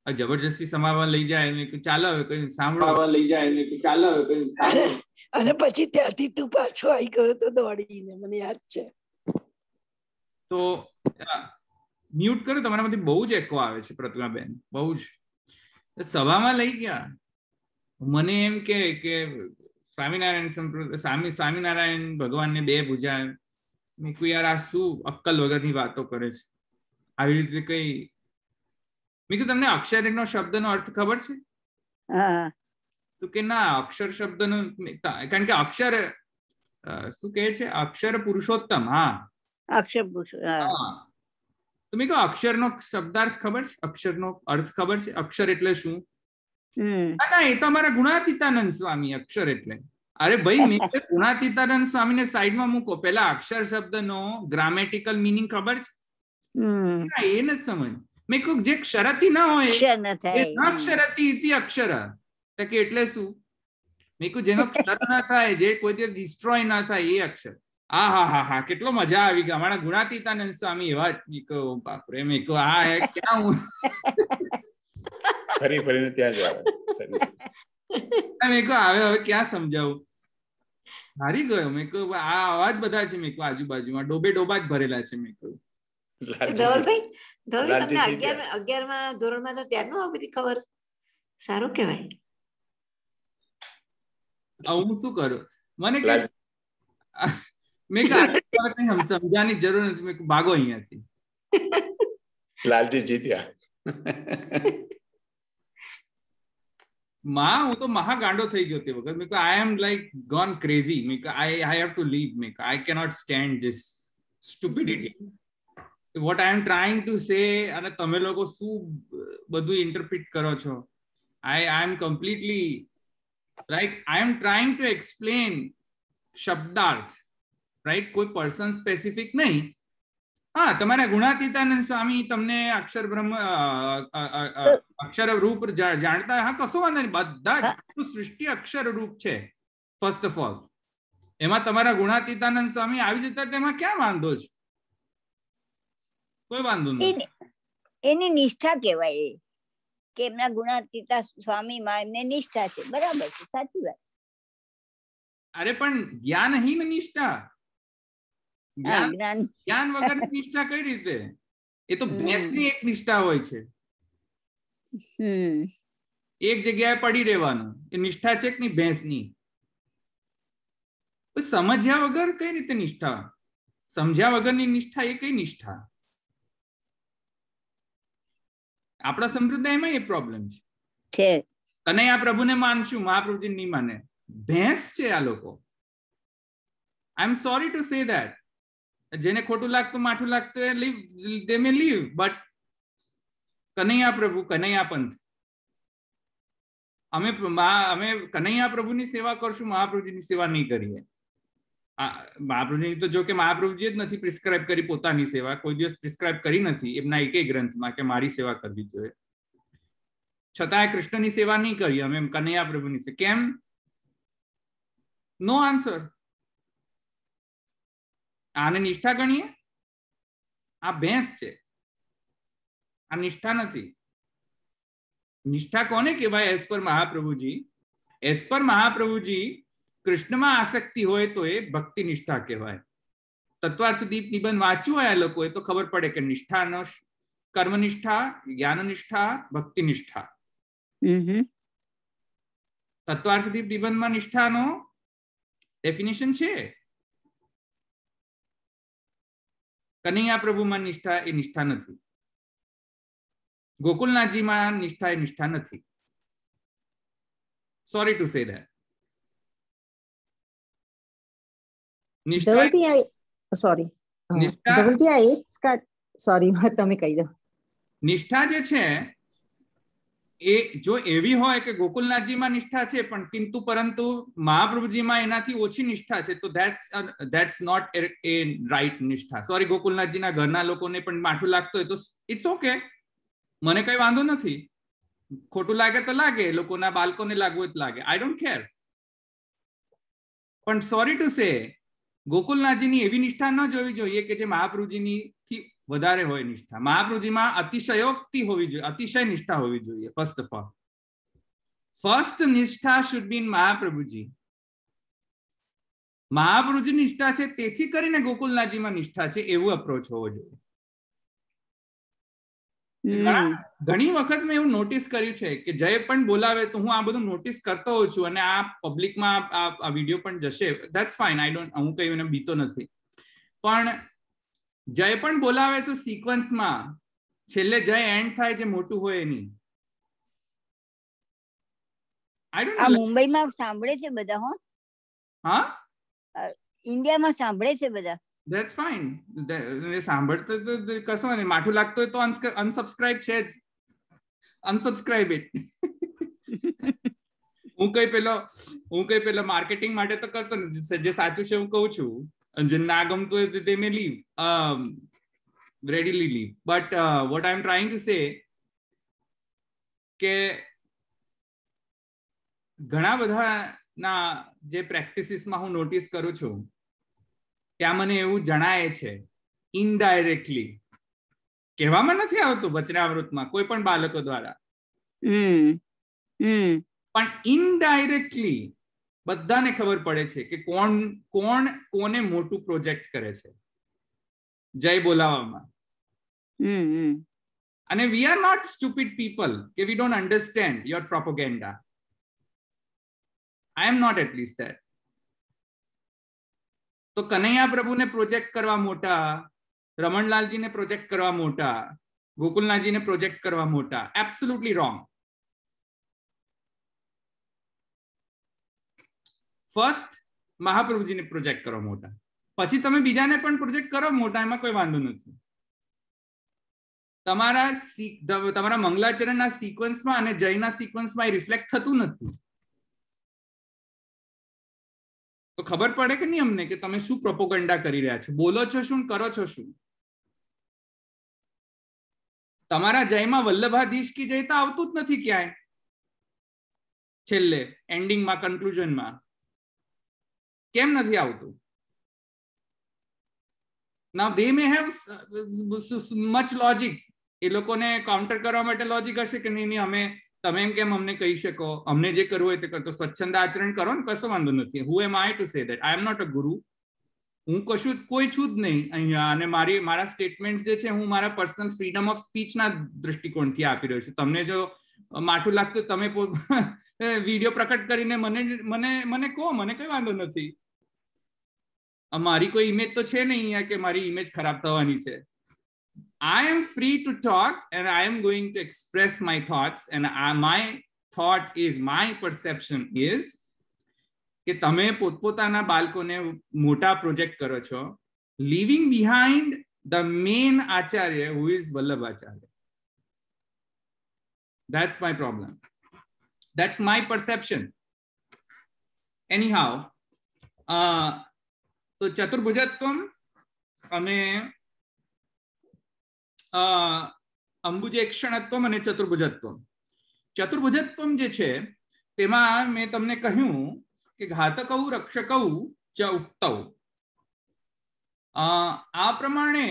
જબરજસ્તી સભામાં લઈ જાય, ચાલો હવે કઈ સાંભળવા લઈ જાય, ચાલો હવે કઈ સાંભળો. અને પછી ત્યાંથી તું પાછો આવી ગયો તો દોડીને, મને યાદ છે. તો મ્યુટ કરો, તમારામાંથી બહુ જ એકો આવે છે પ્રતિમાબેન, બહુ જ. સભામાં લઈ ગયા. મને એમ કે સ્વામિનારાયણ ભગવાનને 2 ભુજા. મેં કહ્યું યાર આ શું અક્કલ વગરની વાતો કરે છે આવી રીતે કઈ. મેં કીધું તમને અક્ષરનો શબ્દનો અર્થ ખબર છે? તો કે ના, અક્ષર શબ્દનો, કારણ કે અક્ષર શું કહે છે? અક્ષર પુરુષોત્તમ. હા, અક્ષર પુરુષોત્તમ. તો મેં કહ્યું અક્ષરનો શબ્દાર્થ ખબર છે? અક્ષરનો અર્થ ખબર છે? અક્ષર એટલે શું? ના, એ તો અમારા ગુણાતીતાનંદ સ્વામી અક્ષર એટલે. અરે ભાઈ, મેં ગુણાતીતાનંદ સ્વામીને સાઈડમાં મૂકો, પેલા અક્ષર શબ્દનો ગ્રામેટિકલ મીનિંગ ખબર છે? એ નથી સમજ. મેં કહ્યું જે ક્ષરતી ના હોય અક્ષરતી ઇતિ અક્ષર. કે એટલે શું? મેં કહ્યું જેનો ક્ષર ના થાય, જે કોઈ દિવસ ડિસ્ટ્રોય ના થાય, એ અક્ષર. હા, કેટલો મજા આવી ગઈ. અમારા ગુણાતીતાનંદ સ્વામી એવા જ. બાપરે, મેં કહ્યું આ હે ક્યાં હું ફરીને ત્યાં જ આવે. મેં કહ્યું હવે ક્યાં સમજાવું? હારી ગયો. મેં કહ્યું આ અવાજ બધા છે. મેં કહ્યું આજુબાજુમાં ડોબા જ ભરેલા છે. મેં કહ્યું ધવલભાઈ તમને 11મા ધોરણમાં તો ત્યારનું આ બધી ખબર સારું કહેવાય. હું શું કરું? મને કે મેં કહ્યું સમજાની જરૂર નથી, મેં ભાગો અહીંયાથી. લાલજી જીત્યા. હું તો મહાગાંડો થઈ ગયો તે વખત. મેં કહ્યું I am like gone crazy. મેં કહ્યું આઈ હેવ ટુ લીવ. મેં કહ્યું I cannot stand this stupidity. What I am trying to say, અને તમે લોકો શું બધું ઇન્ટરપ્રિટ કરો છો. I am completely like I am trying to explain શબ્દાર્થ, રાઈટ? કોઈ પર્સન સ્પેસિફિક નહીં. હા, તમારા ગુણાતીતાનંદ સ્વામી તમને અક્ષર બ્રહ્મ અક્ષર રૂપ જાણતા. હા, કશો વાંધો નહીં. બધા જ સૃષ્ટિ અક્ષર રૂપ છે ફર્સ્ટ ઓફ ઓલ. એમાં તમારા ગુણાતીતાનંદ સ્વામી આવી જતા તેમાં ક્યાં વાંધો છે? કોઈ વાંધો નથી. એની નિષ્ઠા કહેવાય કે એમના ગુણાતીતા સ્વામી માં એમને નિષ્ઠા છે. બરાબર છે, સાચી વાત. અરે પણ જ્ઞાનહીન નિષ્ઠા, જ્ઞાન વગરની નિષ્ઠા કઈ રીતે? એ તો ભેંસની એક નિષ્ઠા હોય છે. એક જગ્યાએ પડી રહેવાનું, એ નિષ્ઠા છે કે નહીં ભેંસની? સમજ્યા વગર કઈ રીતે નિષ્ઠા? સમજ્યા વગરની નિષ્ઠા એ કઈ નિષ્ઠા? આપણા સંપ્રદાયમાં એ પ્રોબ્લેમ છે. કનૈયા પ્રભુને માનશું, મહાપ્રભુજી નહીં માને. ભેંસ છે આ લોકો. I am sorry to say that. જેને ખોટું લાગતું, માઠું લાગતું, leave, they may leave, but Kanaiya Prabhu, Kanaiya પંથ. અમે કનૈયા પ્રભુની સેવા કરશું, મહાપ્રભુજીની સેવા નહીં કરીએ. મહાપ્રભુજી તો જો કે મહાપ્રભુજીએ જ નથી પ્રિસ્ક્રાઇબ કરી પોતાની સેવા, કોઈ દિવસ પ્રિસ્ક્રાઇબ કરી નથી એમના એકેય ગ્રંથમાં કે મારી સેવા કરવી જોઈએ. છતાંય કૃષ્ણની સેવા નહીં કરી અમે, કનૈયા પ્રભુની સેવા. કેમ? નો આન્સર. આને નિષ્ઠા ગણીએ? આ ભેંસ છે, આ નિષ્ઠા નથી. નિષ્ઠા કોને કહેવાય? As per Mahaprabhuji, as per Mahaprabhuji કૃષ્ણમાં આસક્તિ હોય તો એ ભક્તિ નિષ્ઠા કહેવાય. તત્વાર્થ દીપ નિબંધ વાંચ્યું હોય આ લોકોએ તો ખબર પડે કે નિષ્ઠાનો કર્મનિષ્ઠા, જ્ઞાન નિષ્ઠા, ભક્તિ નિષ્ઠા. તત્વાર્થ દીપ નિબંધમાં નિષ્ઠાનો ડેફિનેશન છે. કનૈયા પ્રભુમાં નિષ્ઠા એ નિષ્ઠા નથી. ગોકુલનાથજીમાં નિષ્ઠા એ નિષ્ઠા નથી. Sorry to say that. નિષ્ઠા જે છે એ જો એવી હોય કે ગોકુલનાથજીમાં નિષ્ઠા છે પણ કિંતુ પરંતુ મહાપ્રભુજીમાં એનાથી ઓછી નિષ્ઠા છે, તો ધેટ્સ નોટ એ રાઈટ નિષ્ઠા. સોરી, ગોકુલનાથજીના ઘરના લોકોને પણ માઠું લાગતું હોય તો ઇટ્સ ઓકે, મને કઈ વાંધો નથી. ખોટું લાગે તો લાગે, લોકોના બાળકોને લાગવું હોય તો લાગે, આઈ ડોન્ટ કેર. પણ સોરી ટુ સે, ગોકુલનાથજીની એવી નિષ્ઠા ન જોવી જોઈએ કે જે મહાપ્રભુજીની થી વધારે હોય નિષ્ઠા. મહાપ્રભુજીમાં અતિશયોક્તિ હોવી જોઈએ, અતિશય નિષ્ઠા હોવી જોઈએ. ફર્સ્ટ ઓફ ઓલ, ફર્સ્ટ નિષ્ઠા should be in Mahaprabhuji. Mahaprabhuji નિષ્ઠા છે તેથી કરીને ગોકુલનાથજીમાં નિષ્ઠા છે, એવું અપ્રોચ હોવો જોઈએ. ઘણી વખત મેં એવું નોટિસ કર્યું છે કે જય પણ બોલાવે તો હું આ બધું નોટિસ કરતો હોઉં છું, અને આ પબ્લિકમાં આ વિડીયો પણ જશે, ધેટ્સ ફાઇન, આઈ ડોન્ટ, હું કઈ એને બીતો નથી. પણ જય પણ બોલાવે તો સિક્વન્સમાં છેલ્લે જય એન્ડ થાય જે મોટું હોય એની. આઈ ડોન્ટ, મુંબઈમાં સાંભળે છે બધા. હો, હા, ઇન્ડિયામાં સાંભળે છે બધા. That's fine. સાંભળતો તો કશો નહીં, માઠું લાગતું હોય તો અનસબસ્ક્રાઇબ છે જ, અનસબસ્ક્રાઇબ ઇટ. હું કઈ પેલો માર્કેટિંગ માટે તો કરતો નથી. જે સાચું છે હું કહું છું, અને જે ના ગમતું હોય તે may leave, readily leave. But what I am trying to say કે ઘણા બધાના જે પ્રેક્ટિસીસમાં હું નોટિસ કરું છું ત્યાં મને એવું જણાય છે, ઇનડાયરેક્ટલી, કહેવામાં નથી આવતું વચનામૃતમાં કોઈ પણ બાળકો દ્વારા, પણ ઇનડાયરેક્ટલી બધાને ખબર પડે છે કે કોણ કોને મોટું પ્રોજેક્ટ કરે છે જય બોલાવવામાં. અને we are not stupid people કે we don't understand your propaganda. I am not at least that. તો કનૈયા પ્રભુને પ્રોજેક્ટ કરવા મોટા, રમણલાલજીને પ્રોજેક્ટ કરવા મોટા, ગોકુલનાથજીને પ્રોજેક્ટ કરવા મોટા, એબ્સોલ્યુટલી રોંગ. ફર્સ્ટ મહાપ્રભુજીને પ્રોજેક્ટ કરો મોટા, પછી તમે બીજાને પણ પ્રોજેક્ટ કરો મોટા, એમાં કોઈ વાંધો નથી. તમારા મંગલાચરણના સિક્વન્સમાં અને જયના સિક્વન્સમાં એ રિફ્લેક્ટ થતું નથી. તો ખબર પડે કે નહીં અમને કે તમે શું પ્રોપોગન્ડા કરી રહ્યા છો, બોલો છો શું, કરો છો શું. તમારા જયમાં વલ્લભાધીશ કી જય તો આવતું જ નથી ક્યાંય છેલ્લે એન્ડિંગમાં, કન્ક્લુઝનમાં. કેમ નથી આવતું? Now they may have much logic. એ લોકોને કાઉન્ટર કરવા માટે લોજિક હશે કે નહીં અમે, તમે એમ કેમ અમને કહી શકો, અમને જે કરવું હોય તે કરતો સ્વચ્છંદ આચરણ કરો ને, કશો વાંધો નથી. Who am I to say that? I am not a guru. હું કશું કોઈ છું જ નહીં અહીંયા. અને મારા સ્ટેટમેન્ટ જે છે હું મારા પર્સનલ ફ્રીડમ ઓફ સ્પીચના દૃષ્ટિકોણથી આપી રહ્યો છું. તમને જો માઠું લાગતું તમે વિડીયો પ્રકટ કરીને મને કહો, મને કઈ વાંધો નથી. મારી કોઈ ઇમેજ તો છે નહીં અહીંયા કે મારી ઇમેજ ખરાબ થવાની છે. I am free to talk and I am going to express my thoughts, and my thought is, my perception is કે તમે પોતપોતાના બાળકોને મોટા પ્રોજેક્ટ કરો છો, leaving behind the main acharya who is Vallabhacharya. That's my problem. That's my perception. Anyhow, તો ચતુર્ભુજત્વમ અને અંબુજેક્ષણત્વમ અને ચતુર્ભુજત્વમ. ચતુર્ભુજત્વમ જે છે તેમાં મેં તમને કહ્યું કે ઘાતકૌ રક્ષકૌ ચ ઉક્તૌ. આ પ્રમાણે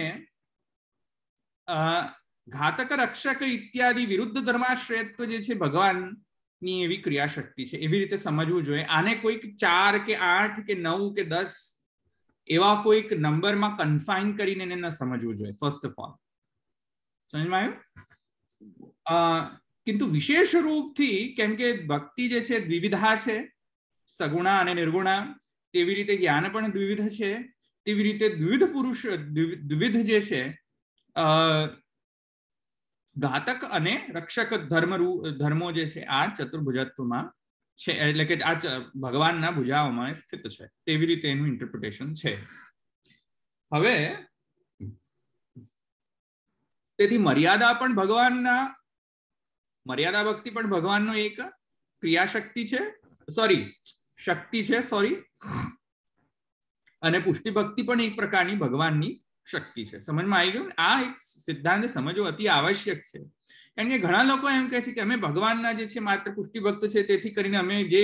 ઘાતક રક્ષક ઇત્યાદિ વિરુદ્ધ ધર્માશ્રયત્વ જે છે ભગવાનની એવી ક્રિયાશક્તિ છે, એવી રીતે સમજવું જોઈએ. આને કોઈક 4 કે 8 કે 9 કે 10 એવા કોઈક નંબરમાં કન્ફાઇન કરીને એને ન સમજવું જોઈએ. ફર્સ્ટ ઓફ ઓલ સમજમાં આવ્યું? કિંતુ વિશેષ રૂપથી, કેમ કે ભક્તિ જે છે દ્વિવિધા છે, સગુણા અને નિર્ગુણા, તેવી રીતે જ્ઞાન પણ દ્વિવિધ છે. તેવી રીતે દ્વિવિધ જે છે ઘાતક અને રક્ષક ધર્મો જે છે આ ચતુર્ભુજત્વમાં છે, એટલે કે આ ભગવાનના ભુજાઓમાં સ્થિત છે. તેવી રીતે એનું ઇન્ટરપ્રિટેશન છે. હવે તેથી મર્યાદા ભક્તિ પણ ભગવાનનો એક ક્રિયાશક્તિ છે, શક્તિ છે. અને પુષ્ટિ ભક્તિ પણ એક પ્રકારની ભગવાનની શક્તિ છે. સમજમાં આવી ગયું? આ એક સિદ્ધાંત સમજવો અતિ આવશ્યક છે. કારણ કે ઘણા લોકો એમ કહે છે કે અમે ભગવાનના જે છે માત્ર પુષ્ટિ ભક્ત છે, તેથી કરીને અમે જે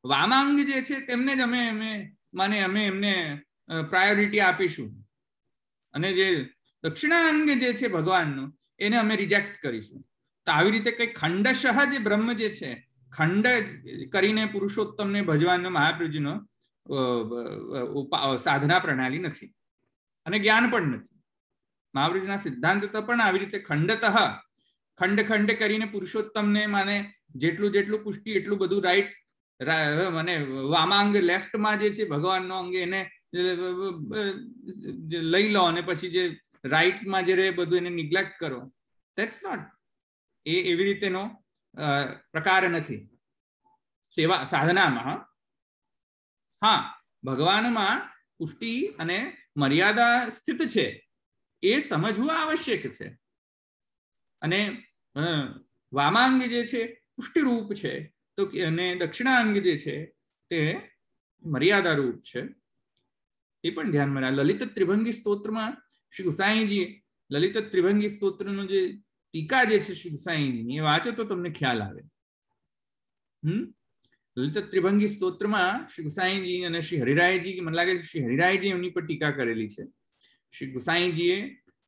વામાંગ જે છે તેમને જ અમે એમને પ્રાયોરિટી આપીશું, અને જે દક્ષિણાંગ જે છે ભગવાનનો એને અમે રિજેક્ટ કરીશું. તો આવી રીતે કઈ ખંડશઃ જે બ્રહ્મ જે છે, ખંડ કરીને પુરુષોત્તમને ભજવાનો મહાપ્રભુજીનો સાધના પ્રણાલી નથી અને જ્ઞાન પણ નથી. મહાપ્રભુજીના સિદ્ધાંત તો પણ આવી રીતે ખંડ કરીને પુરુષોત્તમને જેટલું પુષ્ટિ એટલું બધું રાઈટ, વામાંગ લેફ્ટમાં જે છે ભગવાનનો અંગે એને લઈ લો અને પછી જે રાઈટમાં જે રહે બધું એને નિગ્લેક્ટ કરો. ધેટ્સ નોટ, એવી રીતેનો પ્રકાર નથી સેવા સાધનામાં. હા, ભગવાનમાં પુષ્ટિ અને મર્યાદા સ્થિત છે એ સમજવું આવશ્યક છે. અને વામાંગ જે છે પુષ્ટિ રૂપ છે, તો અને દક્ષિણાંગ જે છે તે મર્યાદા રૂપ છે. એ પણ ધ્યાનમાં રાખો. લલિત ત્રિભંગી સ્તોત્રમાં શ્રી ગુસાઈજી લલિત ત્રિભંગી સ્તોત્રનો જે ટીકા જે છે શ્રી ગુસાઈજીની, એ વાંચો તો તમને ખ્યાલ આવે. લલિત ત્રિભંગી સ્તોત્રમાં શ્રી ગુસાઈજી અને શ્રી હરિરાયજી, મને લાગે છે શ્રી હરિરાયજી એમની પર ટીકા કરેલી છે. શ્રી ગુસાઈજીએ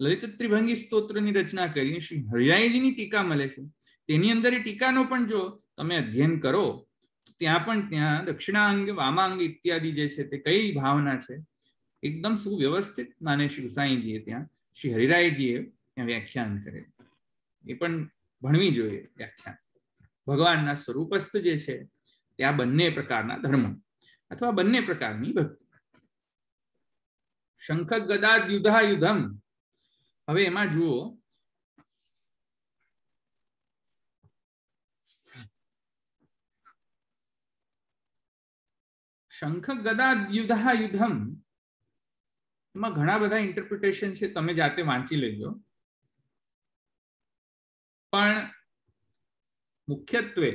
લલિત ત્રિભંગી સ્તોત્રની રચના કરીને શ્રી હરિરાયજીની ટીકા મળે છે. તેની અંદર એ ટીકાનો પણ જો તમે અધ્યયન કરો તો ત્યાં દક્ષિણાંગ, વામાંગ ઇત્યાદિ જે છે તે કઈ ભાવના છે એકદમ સુવ્યવસ્થિત શ્રી ગુસાઈજીએ ત્યાં શ્રી હરિરાયજીએ ત્યાં વ્યાખ્યાન કરેલું. એ પણ ભણવી જોઈએ વ્યાખ્યા. ભગવાનના સ્વરૂપસ્થ જે છે ત્યાં બંને પ્રકારના ધર્મ અથવા બંને પ્રકારની ભક્તિ. શંખ ગદા યુધા યુધમ. હવે એમાં જુઓ, શંખ ગદા યુધા યુધમ એમાં ઘણા બધા ઇન્ટરપ્રિટેશન છે, તમે જાતે વાંચી લેજો. પણ મુખ્યત્વે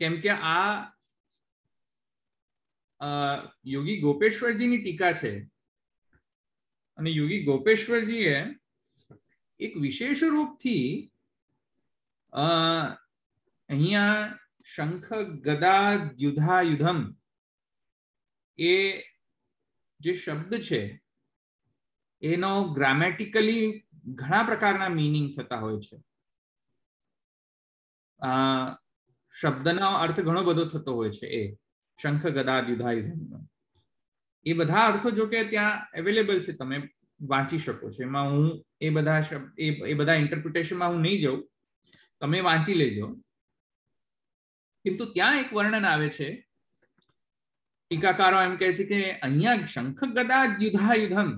કેમ કે આ યોગી ગોપેશ્વરજીની ટીકા છે અને યોગી ગોપેશ્વરજીએ એક વિશેષ રૂપથી અહીંયા શંખ ગદા યુધા યુધમ એ જે શબ્દ છે એનો ગ્રામેટિકલી ઘણા પ્રકારના મીનિંગ થતા હોય છે. શબ્દનો અર્થ ઘણો બધો થતો હોય છે. એ શંખ ગદા યુધા યુધમ એ બધા અર્થો જો કે ત્યાં અવેલેબલ છે, તમે વાંચી શકો છો. એમાં હું એ બધા શબ્દ એ બધા ઇન્ટરપ્રિટેશનમાં હું નહીં જાઉં, તમે વાંચી લેજો. કિંતુ ત્યાં એક વર્ણન આવે છે, ટીકાકારો એમ કહે છે કે અહીંયા શંખ ગદા યુધા યુધમ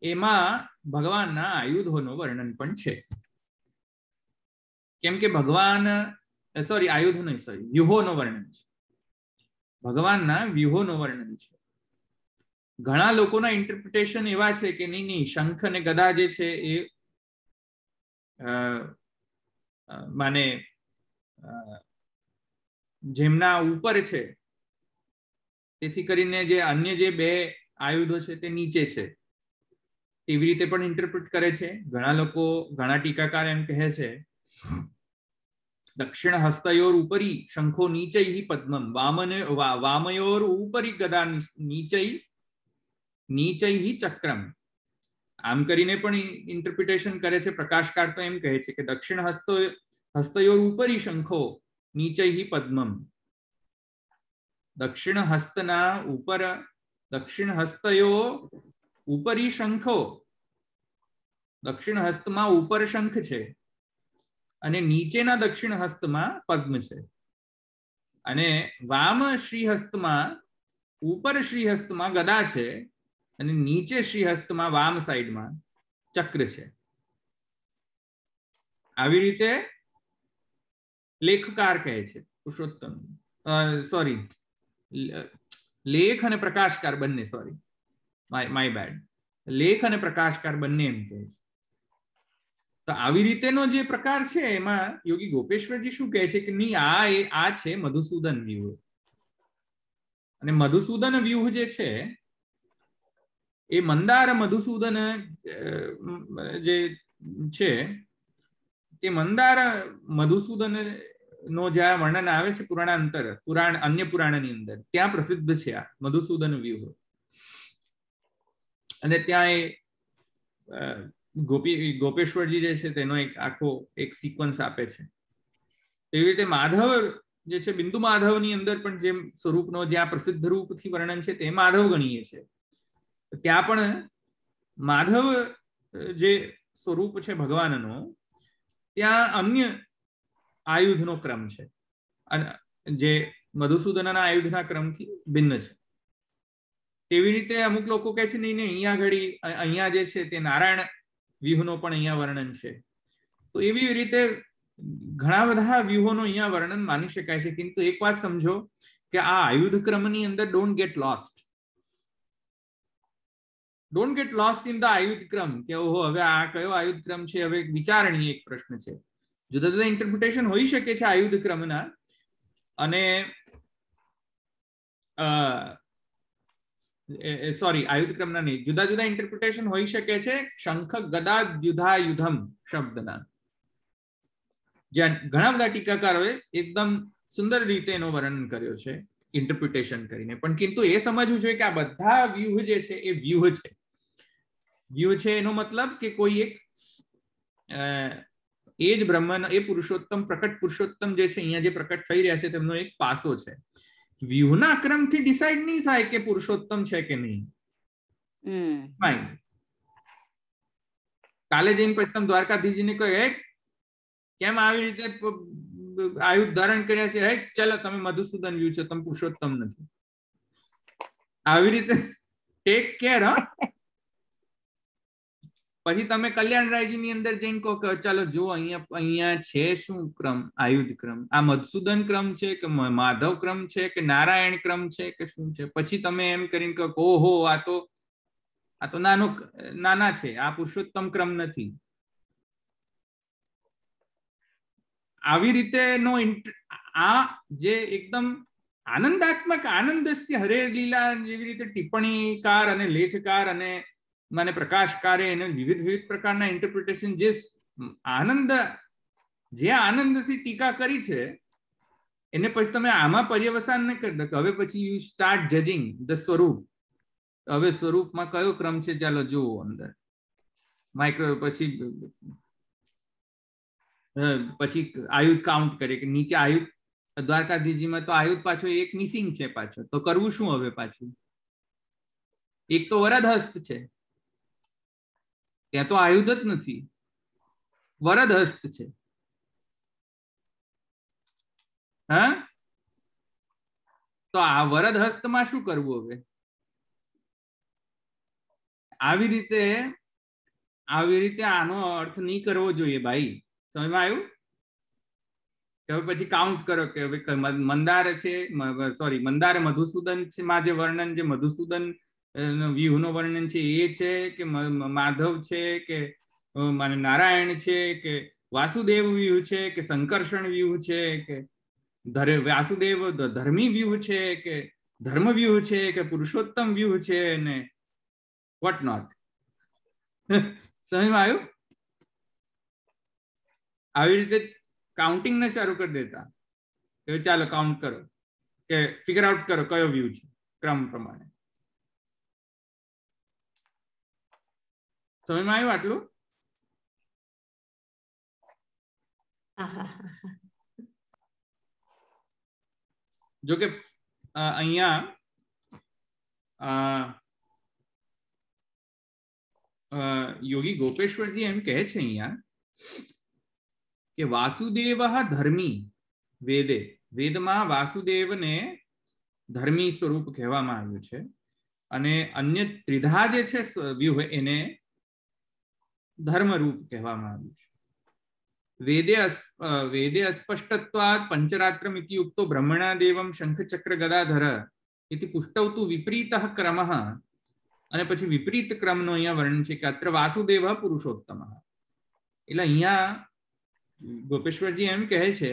એમાં ભગવાનના આયુધોનું વર્ણન પણ છે. કેમ કે ભગવાન આયુધ નહીં, વ્યુહોનું વર્ણન છે. ભગવાનના વ્યુહોનું વર્ણન છે. ઘણા લોકોના ઇન્ટરપ્રિટેશન એવા છે કે નહીં, શંખ અને ગદા જે છે એ માને જેમના ઉપર છે, તેથી કરીને જે અન્ય જે બે આયુધો છે તે નીચે છે, એવી રીતે પણ ઇન્ટરપ્રિટ કરે છે. ઘણા લોકો, ઘણા ટીકાકાર એમ કહે છે દક્ષિણ હસ્તયોર ઉપરી શંખો નીચૈ પદ્મમ વામયોર ઉપરી ગદા નીચૈ ચક્રમ. આમ કરીને પણ ઇન્ટરપ્રિટેશન કરે છે. પ્રકાશકાર તો એમ કહે છે કે દક્ષિણ હસ્તયોર ઉપરી શંખો નીચૈ પદ્મમ. દક્ષિણ હસ્તયો ઉપરી શંખો, દક્ષિણ હસ્તમાં ઉપર શંખ છે અને નીચેના દક્ષિણ હસ્તમાં પદ્મ છે, અને વામ શ્રીહસ્તમાં ઉપર શ્રીહસ્તમાં ગદા છે અને નીચે શ્રીહસ્તમાં વામ સાઈડમાં ચક્ર છે. આવી રીતે લેખકાર કહે છે, પુરુષોત્તમ લેખ અને પ્રકાશકાર બંને, માય બેડ, લેખ અને પ્રકાશકાર બંને એમ કહે છે. તો આવી રીતેનો જે પ્રકાર છે એમાં યોગી ગોપેશ્વરજી શું કહે છે કે નહીં, આ છે મધુસૂદન વ્યૂહ. અને મધુસૂદન વ્યૂહ જે છે એ મંદાર મધુસૂદન જે છે તે મંદાર મધુસૂદન નો જ્યાં વર્ણન આવે છે અન્ય પુરાણની અંદર, ત્યાં પ્રસિદ્ધ છે આ મધુસૂદન વ્યૂહ. અને ત્યાં એ ગોપેશ્વરજી જે છે તેનો એક સિક્વન્સ આપે છે. એવી રીતે માધવ જે છે, બિંદુ માધવની અંદર પણ જે સ્વરૂપનો જ્યાં પ્રસિદ્ધ રૂપથી વર્ણન છે તે માધવ ગણીએ છે. ત્યાં પણ માધવ જે સ્વરૂપ છે ભગવાનનો, ત્યાં અન્ય આયુધનો ક્રમ છે અને જે મધુસૂદનના આયુધના ક્રમથી ભિન્ન છે. તેવી રીતે અમુક લોકો કહે છે નહીં, અહીંયા જે છે તે નારાયણ વ્યુહનો પણ અહીંયા વર્ણન છે. તો એવી રીતે ઘણા બધા વ્યુહોનો અહીંયા વર્ણન માની શકાય છે. କିନ୍ତୁ એક વાત સમજો કે આ આયુધ ક્રમની અંદર don't get lost in the આયુધ ક્રમ, કે ઓહો હવે આ કયો આયુધ ક્રમ છે, હવે વિચારણીય એક પ્રશ્ન છે. જુદા જુદા ઇન્ટરપ્રિટેશન હોઈ શકે છે આયુધ ક્રમના, અને આયુધ ક્રમના નહીં, જુદા જુદા ઇન્ટરપ્રિટેશન હોઈ શકે છે શંખ ગદા યુધા યુધમ શબ્દના. જ્યાં ઘણા બધા ટીકાકારોએ એકદમ સુંદર રીતે એનો વર્ણન કર્યો છે ઇન્ટરપ્રિટેશન કરીને. પણ કિંતુ એ સમજવું જોઈએ કે આ બધા વ્યૂહ જે છે એ વ્યૂહ છે. વ્યૂહ છે એનો મતલબ કે કોઈ એક એ જ બ્રહ્મન, એ પુરુષોત્તમ, પ્રકટ પુરુષોત્તમ જે છે અહીંયા જે પ્રકટ થઈ રહ્યા છે તેમનો એક પાસો છે. વ્યૂહના ક્રમથી ડિસાઇડ નહીં થાય કે પુરુષોત્તમ છે કે નહીં. માઇન્ડ. કાલે જઈને પછી તમે દ્વારકાધીશજીને કહો, હે કેમ આવી રીતે આયુધ ધારણ કર્યા છે, હે ચાલો તમે મધુસૂદન વ્યુ છો, તમે પુરુષોત્તમ નથી. આવી રીતે ટેક કેર. પછી તમે કલ્યાણરાયજી ની અંદર જઈને કહો કે ચાલો જો અહીંયા છે શું ક્રમ, આયુધ ક્રમ, આ મધુસૂદન ક્રમ છે કે માધવ ક્રમ છે કે નારાયણ ક્રમ છે કે શું છે. પછી તમે એમ કરીને કહો ઓહો આ તો નાના છે, આ પુરુષોત્તમ ક્રમ નથી. આવી રીતે નો આ જે એકદમ આનંદાત્મક આનંદસ્ય હરે લીલા જેવી રીતે ટિપ્પણીકાર અને લેખકાર અને મને પ્રકાશકારે એને વિવિધ પ્રકારના ઇન્ટરપ્રિટેશન જે આનંદથી ટીકા કરી છે એને પછી તમે આમાં પર્યવસાન ન કરી દો. હવે પછી યુ સ્ટાર્ટ જજિંગ ધ સ્વરૂપ. હવે સ્વરૂપમાં કયો ક્રમ છે ચાલો જુઓ અંદર માઇક્રો. પછી આયુધ કાઉન્ટ કરે કે નીચે આયુધ દ્વારકાધીશજીમાં તો આયુધ પાછો એક મિસિંગ છે પાછો. તો કરવું શું હવે પાછું? એક તો વરદ હસ્ત છે, ત્યાં તો આયુધ જ નથી, વરદ હસ્ત છે. હા, તો આ વરદ હસ્તમાં શું કરવું હવે? આવી રીતે આનો અર્થ નહીં કરવો જોઈએ ભાઈ. સમજમાં આવ્યું? હવે પછી કાઉન્ટ કરો કે હવે મંદાર છે, સોરી મંદાર મધુસૂદન માં જે વર્ણન, જે મધુસૂદન વ્યુહનું વર્ણન છે એ છે કે માધવ છે કે નારાયણ છે કે વાસુદેવ વ્યૂહ છે કે સંકર્ષણ વ્યૂહ છે કે વાસુદેવ ધર્મી વ્યૂહ છે કે ધર્મ વ્યૂહ છે કે પુરુષોત્તમ વ્યૂહ છે ને વોટ નોટ. સમજમાં આવ્યું? આવી રીતે કાઉન્ટિંગ ને શરૂ કરી દેતા કે ચાલો કાઉન્ટ કરો કે ફિગર આઉટ કરો કયો વ્યૂ છે ક્રમ પ્રમાણે. સમજમાં આવ્યું આટલું? જો કે અહીંયા યોગી ગોપેશ્વરજી એમ કહે છે અહીંયા કે વાસુદેવ ધર્મી વેદમાં વાસુદેવને ધર્મી સ્વરૂપ કહેવામાં આવ્યું છે અને અન્ય ત્રિધા જે છે વ્યૂહ એને ધર્મરૂપ કહેવામાં આવ્યું છે. વેદે અસ્પષ્ટત્વાत् પંચરાત્રમ ઇતિ ઉક્તો બ્રહ્મણા દેવમ શંખ ચક્ર ગદાધર ઇતિ પુષ્ટૌ તુ વિપરીતઃ ક્રમઃ. અને પછી વિપરીત ક્રમનો અહીંયા વર્ણન છે કે અત્ર વાસુદેવ પુરુષોત્તમઃ. એટલે અહીંયા ગોપેશ્વરજી એમ કહે છે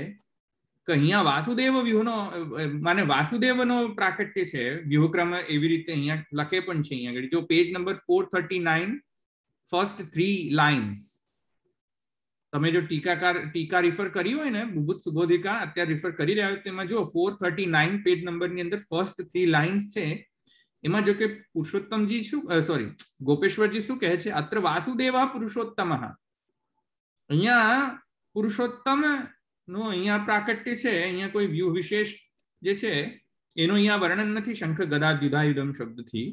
કે અહીંયા વાસુદેવ વ્યૂહનો માને વાસુદેવનો પ્રાકટ્ય છે. વ્યૂહક્રમ એવી રીતે અહીંયા લખે પણ છે. અહીંયા જો પેજ નંબર 439 ફર્સ્ટ 3 લાઇન્સ તમે જો ટીકા રિફર કરી હોય ને બુભુત સુબોધિકા અત્યારે રિફર કરી રહ્યા હોય તેમાં જો 439 પેજ નંબરની અંદર ફર્સ્ટ 3 લાઇન્સ છે. એમાં જો કે પુરુષોત્તમજી શું સોરી ગોપેશ્વરજી શું કહે છે? અત્ર વાસુદેવ પુરુષોત્તમ. અહીંયા પુરુષોત્તમ નો અહીંયા પ્રાકટ્ય છે. અહીંયા કોઈ વ્યૂહ વિશેષ જે છે એનું અહીંયા વર્ણન નથી શંખ ગદા દ્યુધાયુધમ શબ્દથી.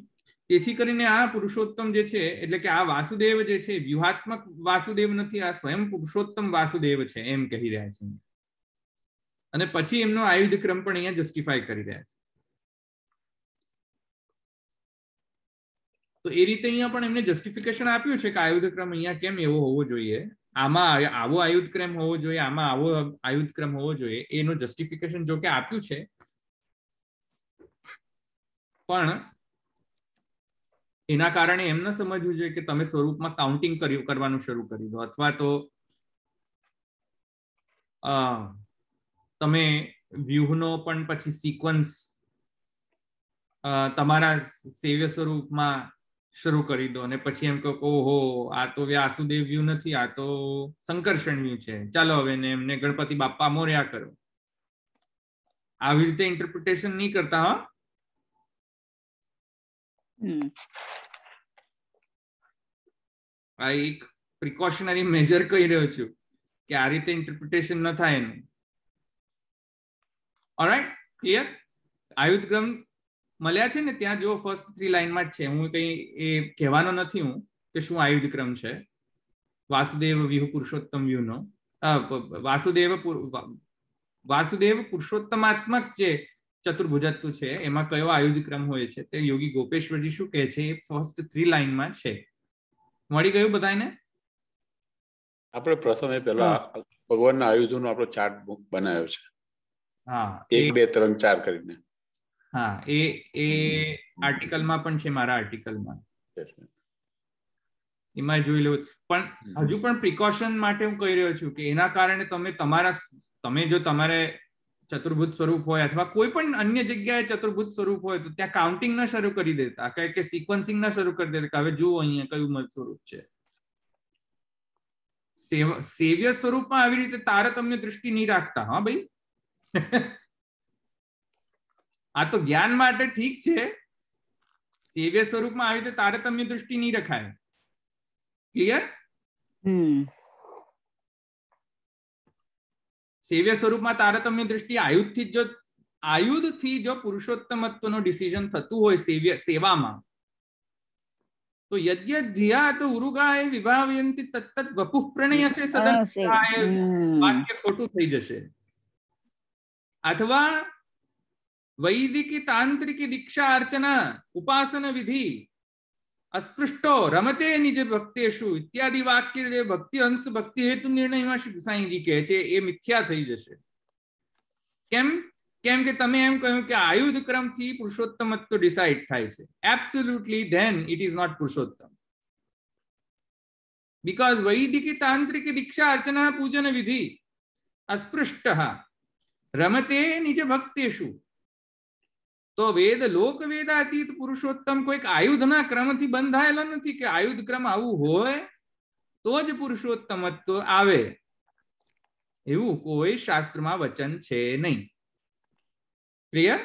તેથી કરીને આ પુરુષોત્તમ જે છે એટલે કે આ વાસુદેવ જે છે વ્યૂહાત્મક વાસુદેવ નથી, આ સ્વયં પુરુષોત્તમ વાસુદેવ છે એમ કહી રહ્યા છે. અને પછી એમનો આયુધ ક્રમ પણ અહીંયા જસ્ટિફાય કરી રહ્યા છે. તો એ રીતે અહીંયા પણ એમને જસ્ટિફિકેશન આપ્યું છે કે આયુધ ક્રમ અહીંયા કેમ એવો હોવો જોઈએ, આમાં આવો આયુધ ક્રમ હોવો જોઈએ, આમાં આવો આયુધ ક્રમ હોવો જોઈએ. એનું જસ્ટિફિકેશન જો કે આપ્યું છે પણ એના કારણે એમ ન સમજવું જોઈએ કે તમે સ્વરૂપમાં કાઉન્ટિંગ કરવાનું શરૂ કરી દો અથવા તો તમે વ્યૂહનો પણ પછી સિક્વન્સ તમારા સેવ્ય સ્વરૂપમાં શરૂ કરી દો અને પછી એમ કહો ઓહો આ તો વાસુદેવ વ્યૂ નથી, આ તો સંકર્ષણ વ્યૂ છે, ચાલો હવે એમને ગણપતિ બાપ્પા મોર્યા કરો. આવી રીતે ઇન્ટરપ્રિટેશન નહીં કરતા. હા, આ એક પ્રિકોશનરી મેજર કહી રહ્યો છું કે આ રીતે ઇન્ટરપ્રિટેશન ન થાય એનું. Alright, clear? આયુધ ક્રમ મળ્યા છે ને ત્યાં જો ફર્સ્ટ 3 લાઈનમાં જ છે. હું કઈ એ કહેવાનો નથી હું કે શું આયુધ ક્રમ છે. વાસુદેવ વ્યુહ પુરુષોત્તમ વ્યુહનો વાસુદેવ પુરુષોત્તમાત્મક જે ચતુર્ભુજત્વ છે એમાં કયો આયુધ ક્રમ હોય છે તે યોગી ગોપેશ્વરજી શું કહે છે એ ફર્સ્ટ 3 લાઈનમાં છે. મળી ગયું બધાને? આપણે પ્રથમે પેલા ભગવાનના આયુધોનો આપણો ચાર્ટ બનાવ્યો છે. હા, 1 2 3 4 કરીને. હા, એ આર્ટિકલમાં પણ છે, મારા આર્ટિકલમાં એમાં જોઈ લો. પણ હજુ પણ પ્રિકોશન માટે હું કહી રહ્યો છું કે એના કારણે તમે જો તમારે ચતુર્ભુજ સ્વરૂપ હોય અથવા કોઈ પણ અન્ય જગ્યાએ ચતુર્ભુજ સ્વરૂપ હોય તો ત્યાં કાઉન્ટિંગ ન શરૂ કરી દેતા કે સિક્વન્સિંગ ન શરૂ કરી દેતા કે હવે જુઓ અહીંયા કયું મત સ્વરૂપ છે. સેવ્ય સ્વરૂપમાં આવી રીતે તારતમ્ય દૃષ્ટિ નહીં રાખતા. હા ભાઈ, આ તો જ્ઞાન માટે ઠીક છે. સેવ્ય સ્વરૂપમાં આવી રીતે તારતમ્ય દૃષ્ટિ નહીં રખાય. ક્લિયર? સેવ્ય સ્વરૂપમાં તારતમ્ય દૃષ્ટિ આયુધથી જો પુરુષોત્તમત્વનો ડિસિઝન થતું હોય સેવામાં તો યદ્યધ્યા તો ઉરુગાય વિભાવયંતિ તત્તત વપુઃ પ્રણયસે સદન વાક્ય ખોટું થઈ જશે. અથવા વૈદિકી તાંત્રિકી દીક્ષા અર્ચના ઉપાસના વિધિ अस्पृष्टो रमते निज भक्तेषु इत्यादि वाक्य जे भक्ति अंश भक्ति हेतु निर्णयમાં શ્રી ગુસાઈજી કહે છે એ મિથ્યા થઈ જશે. કેમ કે તમે એમ કહ્યું કે આયુધ ક્રમથી પુરુષોત્તમત્વ ડિસાઇડ થાય છે. Absolutely then it is not પુરુષોત્તમ. બીકોઝ વૈદિકી તાંત્રિકી દીક્ષા અર્ચના પૂજન વિધિ अस्पृष्टः रमते निज भक्तेषु. તો વેદ લોક વેદાતીત પુરુષોત્તમ કોઈક આયુધના ક્રમથી બંધાયેલો નથી કે આયુધ ક્રમ આવું હોય તો જ પુરુષોત્તમત્વ આવે. એવું કોઈ શાસ્ત્રમાં વચન છે નહીં. ક્લિયર?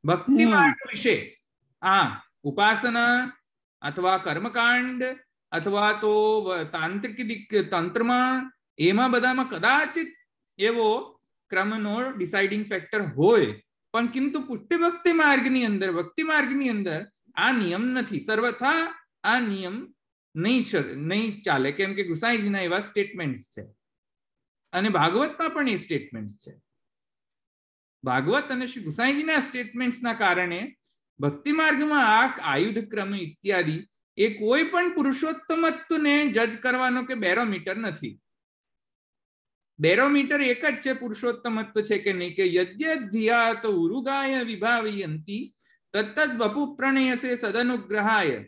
ભક્તિ માર્ગ વિશે ઉપાસના અથવા કર્મકાંડ અથવા તો તાંત્રિક તંત્રમાં એમાં બધામાં કદાચિત એવો ક્રમનો ડિસાઇડિંગ ફેક્ટર હોય, પણ કિંતુ પુષ્ટિ ભક્તિ માર્ગની અંદર આ નિયમ નથી. સર્વથા આ નિયમ નહીં ચાલે, કેમ કે ગુસાઈજીના એવા સ્ટેટમેન્ટ્સ છે અને ભાગવતમાં પણ એ સ્ટેટમેન્ટ્સ છે. ભાગવત અને શ્રી ગુસાઈજીના સ્ટેટમેન્ટ્સના કારણે ભક્તિ માર્ગમાં આ આયુધ ક્રમ ઇત્યાદિ એ કોઈ પણ પુરુષોત્તમત્વને જજ કરવાનો કે બેરોમીટર નથી. બેરોમીટર એક જ છે પુરુષોત્તમત્વ છે કે નહીં, કે યદ્યધ્યા તો ઉરુગાય વિભાવયંતિ તત્તદ વપુ પ્રણયસે સદનુગ્રહાય.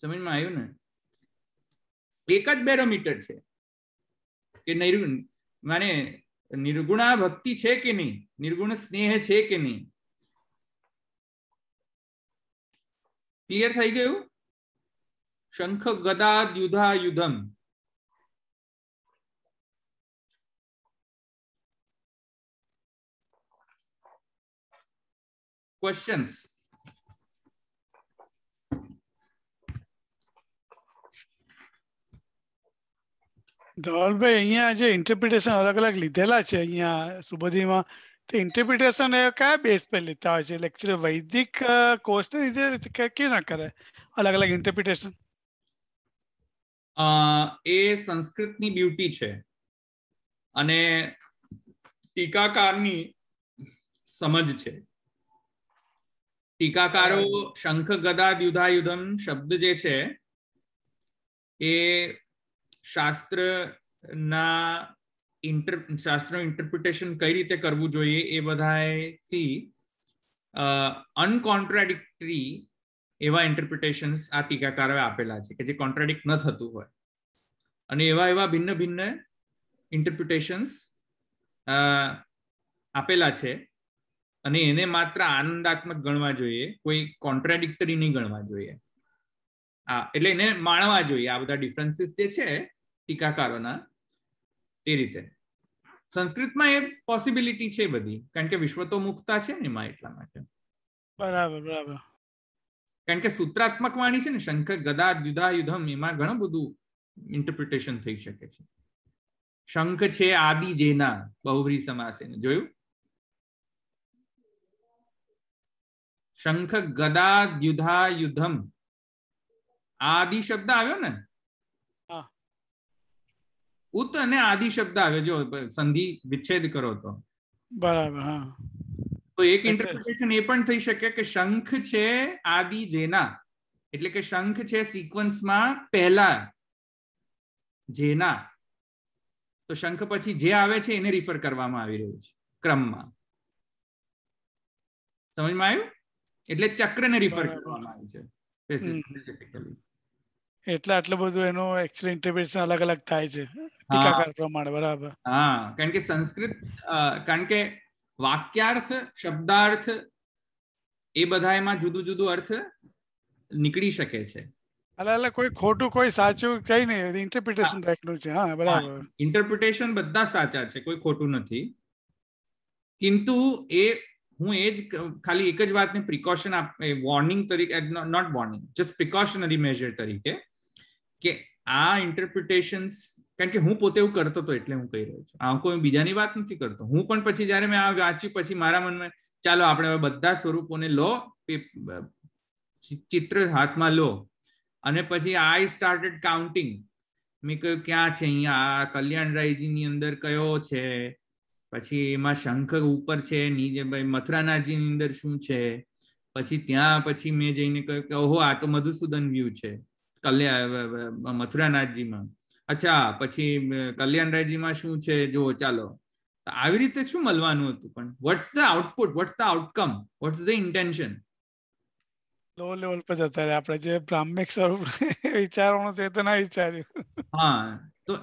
સમજમાં આવ્યું ને? એક જ બેરોમીટર છે કે નિર્ગુણા ભક્તિ છે કે નહીં, નિર્ગુણ સ્નેહ છે કે નહીં. ક્લિયર થઈ ગયું? શંખ ગદા યુધા યુધમ. Questions? ધવલભાઈ, અહીંયા જે ઇન્ટરપ્રિટેશન અલગ અલગ લીધેલા છે અહીંયા સુબોધીમાં, તો ઇન્ટરપ્રિટેશન એ કયા બેઝ પર લેતા હોય છે? એકચ્યુઅલી વૈદિક કોર્સને લીધે કેવી ના કરે અલગ અલગ ઇન્ટરપ્રિટેશન? એ સંસ્કૃતની બ્યુટી છે અને ટીકાકારની સમજ છે. ટીકાકારો શંખ ગદા યુધાયુધમ શબ્દ જે છે એ શાસ્ત્રનું ઇન્ટરપ્રિટેશન કઈ રીતે કરવું જોઈએ એ બધાથી અનકોન્ટ્રાડિક્ટરી એવા ઇન્ટરપ્રિટેશન્સ આ ટીકાકારોએ આપેલા છે કે જે કોન્ટ્રાડિક્ટ ન થતું હોય, અને એવા ભિન્ન ભિન્ન ઇન્ટરપ્રિટેશન્સ આપેલા છે અને એને માત્ર આનંદાત્મક ગણવા જોઈએ, કોઈ કોન્ટ્રાડિક્ટરી નહીં ગણવા જોઈએ. એટલે એને માણવા જોઈએ આ બધા ડિફરન્સીસ જે છે ટીકાકારોના. તે રીતે સંસ્કૃતમાં એ પોસિબિલિટી છે બધી, કારણ કે વિશ્વ તો મુક્તા છે ને એમાં, એટલા માટે. બરાબર બરાબર. કારણ કે સૂત્રાત્મક વાણી છે ને, શંખ ગદા યુધા યુધમ, એમાં ઘણું બધું ઇન્ટરપ્રિટેશન થઈ શકે છે. શંખ છે આદિ જેના બહુવ્રીહી સમાસ, એને જોયું? શંખ ગદા દ્યુધા યુધમ, આદિ શબ્દ આવ્યો ને, ઉત અને આદિ શબ્દ આવ્યો, જો સંધિ વિચ્છેદ કરો તો બરાબર. હા, તો એક ઇન્ટરપ્રિટેશન એ પણ થઈ શકે કે શંખ છે આદિ જેના, એટલે કે શંખ છે સિક્વન્સમાં પહેલા જેના, તો શંખ પછી જે આવે છે એને રિફર કરવામાં આવી રહ્યું છે ક્રમમાં. સમજમાં આવ્યું? એટલે ચક્રને રિફર કરવામાં આવ્યું છે સ્પેસિફિકલી. એટલે આટલું બધું એનું એકચ્યુઅલી ઇન્ટરપ્રિટેશન અલગ અલગ થાય છે ટીકાકાર પ્રમાણે. બરાબર. હા, કારણ કે સંસ્કૃત, કારણ કે વાક્યાર્થ, શબ્દાર્થ એ બધા એમાં જુદું જુદું અર્થ નીકળી શકે છે. એટલે કોઈ ખોટું કોઈ સાચું કઈ નહીં, ઇન્ટરપ્રિટેશન ટાઈપનું છે. હા, બરાબર. ઇન્ટરપ્રિટેશન બધા સાચા છે, કોઈ ખોટું નથી. કિંતુ એ હું એ જ ખાલી એક જ વાતને પ્રિકોશન વોર્નિંગ તરીકે, not warning, just precautionary measure તરીકે, કે આ ઇન્ટરપ્રિટેશન્સ, કારણ કે હું પોતે એવું કરતો હતો એટલે હું કહી રહ્યો છું, આ કોઈ બીજાની વાત નથી કરતો. હું પણ પછી જયારે મેં આ વાંચ્યું પછી મારા મનમાં ચાલો આપણે હવે બધા સ્વરૂપોને લો, ચિત્ર હાથમાં લો, અને પછી આઈ સ્ટાર્ટેડ કાઉન્ટિંગ. મેં કહ્યું ક્યાં છે અહીંયા, કલ્યાણરાયજીની અંદર કયો છે, પછી એમાં શંખ ઉપર છે, નીચે મથુરાનાથજીની અંદર શું છે, પછી ત્યાં પછી મેં જઈને કહ્યું કે ઓહો આ તો મધુસૂદન વ્યૂ છે મથુરાનાથજીમાં, અચ્છા પછી કલ્યાણરાયજીમાં શું છે જો, ચાલો. આવી રીતે શું મળવાનું હતું? પણ what's the output, what's the outcome, what's the intention? Low level પર જતા રહે આપણે, જે બ્રાહ્મિક સ્વરૂપ વિચારવાનું તે તો ના વિચાર્યું. હા, તો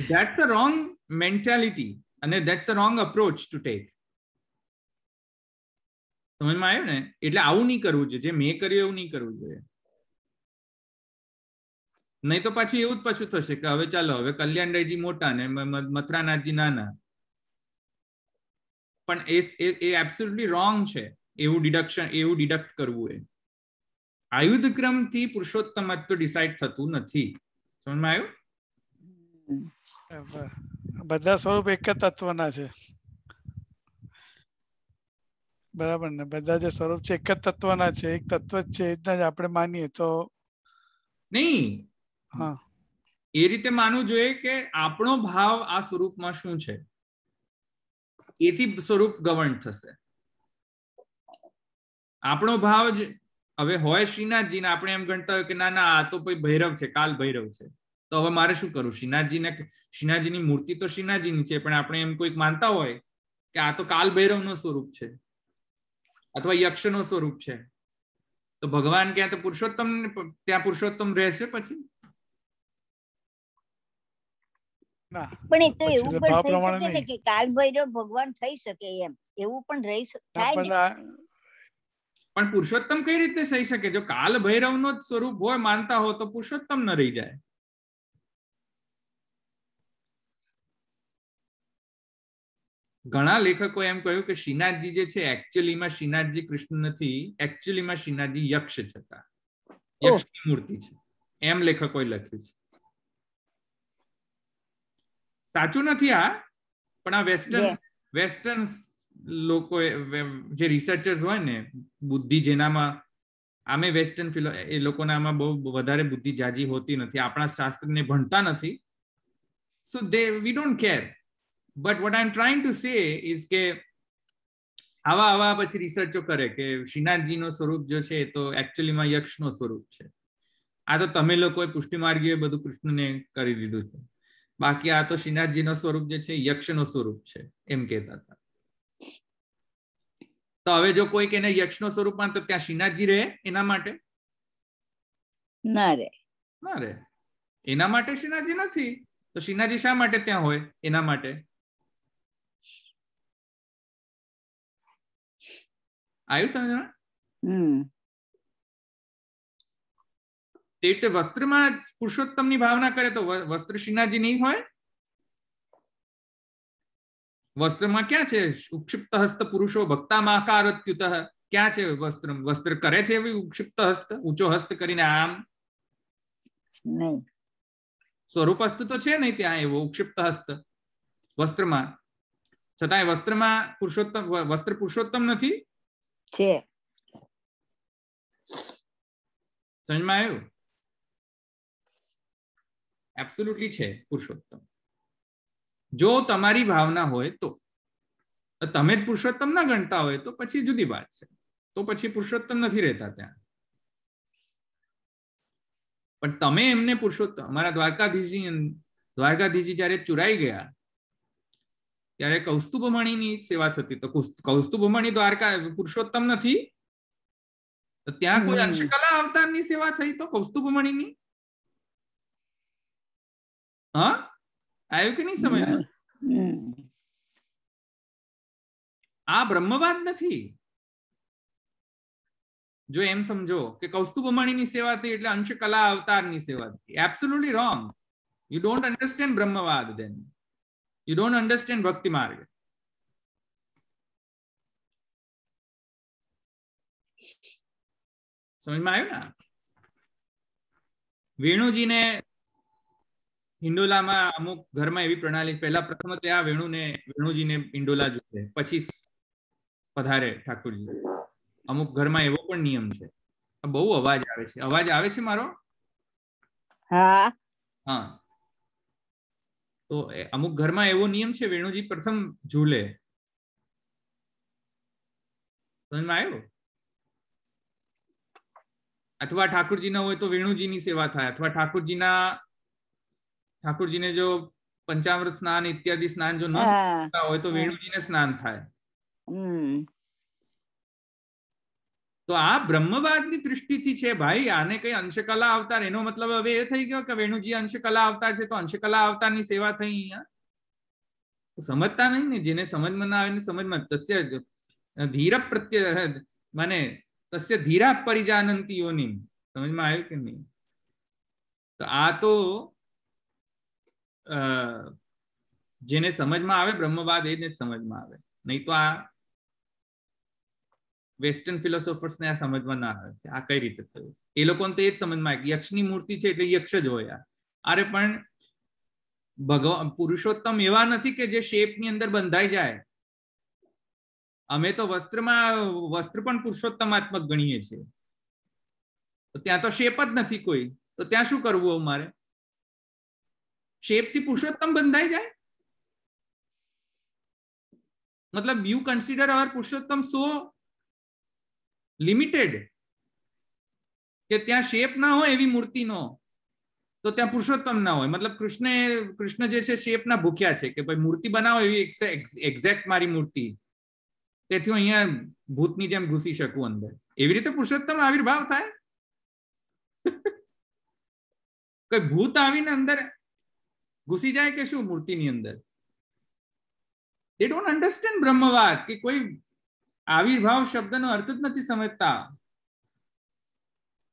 ધેટ્સ અ રોંગ મેન્ટાલિટી અને that's a wrong approach to take. સમજમાં આવ્યું ને? એટલે આવું નહીં કરવું જોઈએ, જે મેં કર્યું એવું નહીં કરવું જોઈએ. નહીં તો પાછું એવું જ પાછું થશે કે હવે ચાલો હવે કલ્યાણરાયજી મોટા ને મથુરાનાથજી નાના. પણ એ એબ્સોલ્યુટલી રોંગ છે એવું ડિડક્ટ કરવું. એ આયુધ ક્રમથી પુરુષોત્તમત્વ ડિસાઇડ થતું નથી. સમજમાં આવ્યું? બધા સ્વરૂપ એક જ તત્વના છે. બરાબર ને? બધા જે સ્વરૂપ છે એક જ તત્વના છે, એક તત્વ જ છે, એટલા જ આપણે માનીએ તો નહીં. હા, એ રીતે માનવું જોઈએ કે આપણો ભાવ આ સ્વરૂપમાં શું છે, એથી સ્વરૂપ ગવર્ન થશે. આપણો ભાવ હવે હોય શ્રીનાથજીને આપણે એમ ગણતા હોય કે ના ના આ તો કોઈ ભૈરવ છે, કાલ ભૈરવ છે, તો હવે મારે શું કરવું? શ્રીનાથજીની મૂર્તિ તો શ્રીનાથજીની છે, પણ આપણે એમ કોઈક માનતા હોય કે આ તો કાલ ભૈરવનો સ્વરૂપ છે અથવા યક્ષનો સ્વરૂપ છે, તો ભગવાન ક્યાં તો પુરુષોત્તમ, ત્યાં પુરુષોત્તમ રહેશે પછી? પણ એ તો એવું પણ થઈ શકે ને કે કાલ ભૈરવ ભગવાન થઈ શકે, એમ એવું પણ રહી થાય. પણ પુરુષોત્તમ કઈ રીતે થઈ શકે? જો કાલ ભૈરવનો જ સ્વરૂપ હોય માનતા હો તો પુરુષોત્તમ ન રહી જાય. ઘણા લેખકો એમ કહ્યું કે શ્રીનાથજી જે છે એકચ્યુઅલીમાં શ્રીનાથજી કૃષ્ણ નથી, એકચ્યુઅલીમાં શ્રીનાથજી યક્ષ હતા, યક્ષની મૂર્તિ છે, એમ લેખકોએ લખ્યું છે. સાચું નથી આ, પણ આ વેસ્ટર્ન લોકો જે રિસર્ચર્સ હોય ને, બુદ્ધિ જેનામાં, આમે વેસ્ટર્ન એ લોકોના આમાં બહુ વધારે બુદ્ધિ જાજી હોતી નથી, આપણા શાસ્ત્રને ભણતા નથી, so we don't care. But what I am trying to say is કે આવા પછી રિસર્ચો કરે કે શ્રીનાથજીનો સ્વરૂપ જો છે તો એકચ્યુઅલીમાં યક્ષનો સ્વરૂપ છે. આ તો તમે લોકોએ પુષ્ટિમાર્ગીઓએ બધું કૃષ્ણને કરી દીધું છે, બાકી આ તો શ્રીનાથજીનો સ્વરૂપ જે છે યક્ષનો સ્વરૂપ છે એમ કહેતા હતા. તો હવે જો કોઈક એને યક્ષનો સ્વરૂપ માનતો, ત્યાં શ્રીનાથજી રહે એના માટે? ના રહે. એના માટે શ્રીનાથજી નથી, તો શ્રીનાથજી શા માટે ત્યાં હોય? એના માટે આવ્યું સમજમાં? તે વસ્ત્રમાં પુરુષોત્તમની ભાવના કરે તો વસ્ત્ર શ્રીનાથજી નહીં હોય? વસ્ત્રમાં ક્યાં છે ઉક્ષિપ્ત હસ્ત પુરુષો ભક્તામાકારત્યુત? ક્યાં છે વસ્ત્ર કરે છે એવી ઉક્ષિપ્ત હસ્ત, ઊંચો હસ્ત કરીને આમ? સ્વરૂપ હસ્ત તો છે નહીં ત્યાં એવો ઉક્ષિપ્ત હસ્ત વસ્ત્રમાં. છતાં વસ્ત્રમાં પુરુષોત્તમ, વસ્ત્ર પુરુષોત્તમ નથી છે. સમજમાં આવ્યું? એબ્સોલ્યુટલી છે પુરુષોત્તમ, જો તમારી ભાવના હોય તો. તમે જ પુરુષોત્તમ ના ગણતા હોય તો પછી જુદી વાત છે, તો પછી પુરુષોત્તમ નથી રહેતા ત્યાં. પણ તમે એમને પુરુષોત્તમ, અમારા દ્વારકાધીશજી જયારે ચુરાઈ ગયા ત્યારે કૌસ્તુભમણીની સેવા થતી, તો કૌસ્તુભમણી દ્વારકા પુરુષોત્તમ નથી, તો ત્યાં કોઈ અંશકલા અવતારની સેવા થઈ તો કૌસ્તુભમણીની. હા, આવ્યું કે નહીં સમજ? આ બ્રહ્મવાદ નથી. જો એમ સમજો કે કૌસ્તુભમણીની સેવા થઈ એટલે અંશકલા અવતારની સેવા થઈ, absolutely wrong. You don't understand બ્રહ્મવાદ, ધેન યુ ડોન્ટ અન્ડરસ્ટેન્ડ ભક્તિ માર્ગ. સમજમાં આવ્યું ને? વેણુજીને હિંડોલામાં અમુક ઘરમાં એવી પ્રણાલી, પહેલા પ્રથમ ત્યાં વેણુજીને હિંડોલા જોડે, પછી પધારે ઠાકોરજી. અમુક ઘરમાં એવો પણ નિયમ છે. બહુ અવાજ આવે છે. અવાજ આવે છે મારો? હા હા. તો અમુક ઘરમાં એવો નિયમ છે, વેણુજી પ્રથમ ઝૂલે. સમજમાં આવ્યું? અથવા ઠાકોરજીના હોય તો વેણુજીની સેવા થાય, અથવા ઠાકોરજીને જો પંચામૃત સ્નાન ઇત્યાદિ સ્નાન જો ન થતા હોય તો વેણુજીને સ્નાન થાય. તો આ બ્રહ્મવાદની દૃષ્ટિથી છે ભાઈ. આને કઈ અંશકલા અવતાર, એનો મતલબ હવે એ થઈ ગયો કે વેણુજી અંશકલા અવતાર છે તો અંશકલા અવતારની સેવા થઈ. અહીંયા સમજતા નહીં ને. જેને સમજમાં ના આવે ને સમજમાં, તસ્ય ધીર પ્રત્યય મને તસ્ય ધીરા પરિજાનંતી યોનિમ. સમજમાં આવ્યું કે નહીં? તો આ તો જેને સમજમાં આવે બ્રહ્મવાદ, એ જ સમજમાં આવે. નહીં તો આ વેસ્ટર્ન ફિલોસોફર્સ ને આ સમજમાં ના આવે આ કઈ રીતે થયું. એ લોકોને તો એ જ સમજમાં આવે યક્ષની મૂર્તિ છે એટલે યક્ષ જ હોય. અરે પણ ભગવાન પુરુષોત્તમ એવા નથી કે જે શેપ ની અંદર બંધાઈ જાય. અમે તો વસ્ત્ર પણ પુરુષોત્તમાત્મક ગણીએ છીએ. તો ત્યાં તો શેપ જ નથી કોઈ, તો ત્યાં શું કરવું અમારે? શેપ થી પુરુષોત્તમ બંધાઈ જાય? મતલબ you consider our Purushottam so limited કે ત્યાં શેપ ના હોય એવી મૂર્તિ નો, તો ત્યાં પુરુષોત્તમ ના હોય. મતલબ કૃષ્ણ જે છે શેપ ના ભૂખ્યા છે કે ભાઈ મૂર્તિ બનાવો એવી એક્ઝેક્ટ મારી મૂર્તિ, તેથી હું અહીંયા ભૂતની જેમ ઘૂસી શકું અંદર. એવી રીતે પુરુષોત્તમ આવિર્ભાવ થાય? કોઈ ભૂત આવીને અંદર ઘૂસી જાય કે શું મૂર્તિની અંદર? they don't understand બ્રહ્મવાદ કે કોઈ આવિર્ભાવ શબ્દનો અર્થ જ નથી સમજતા.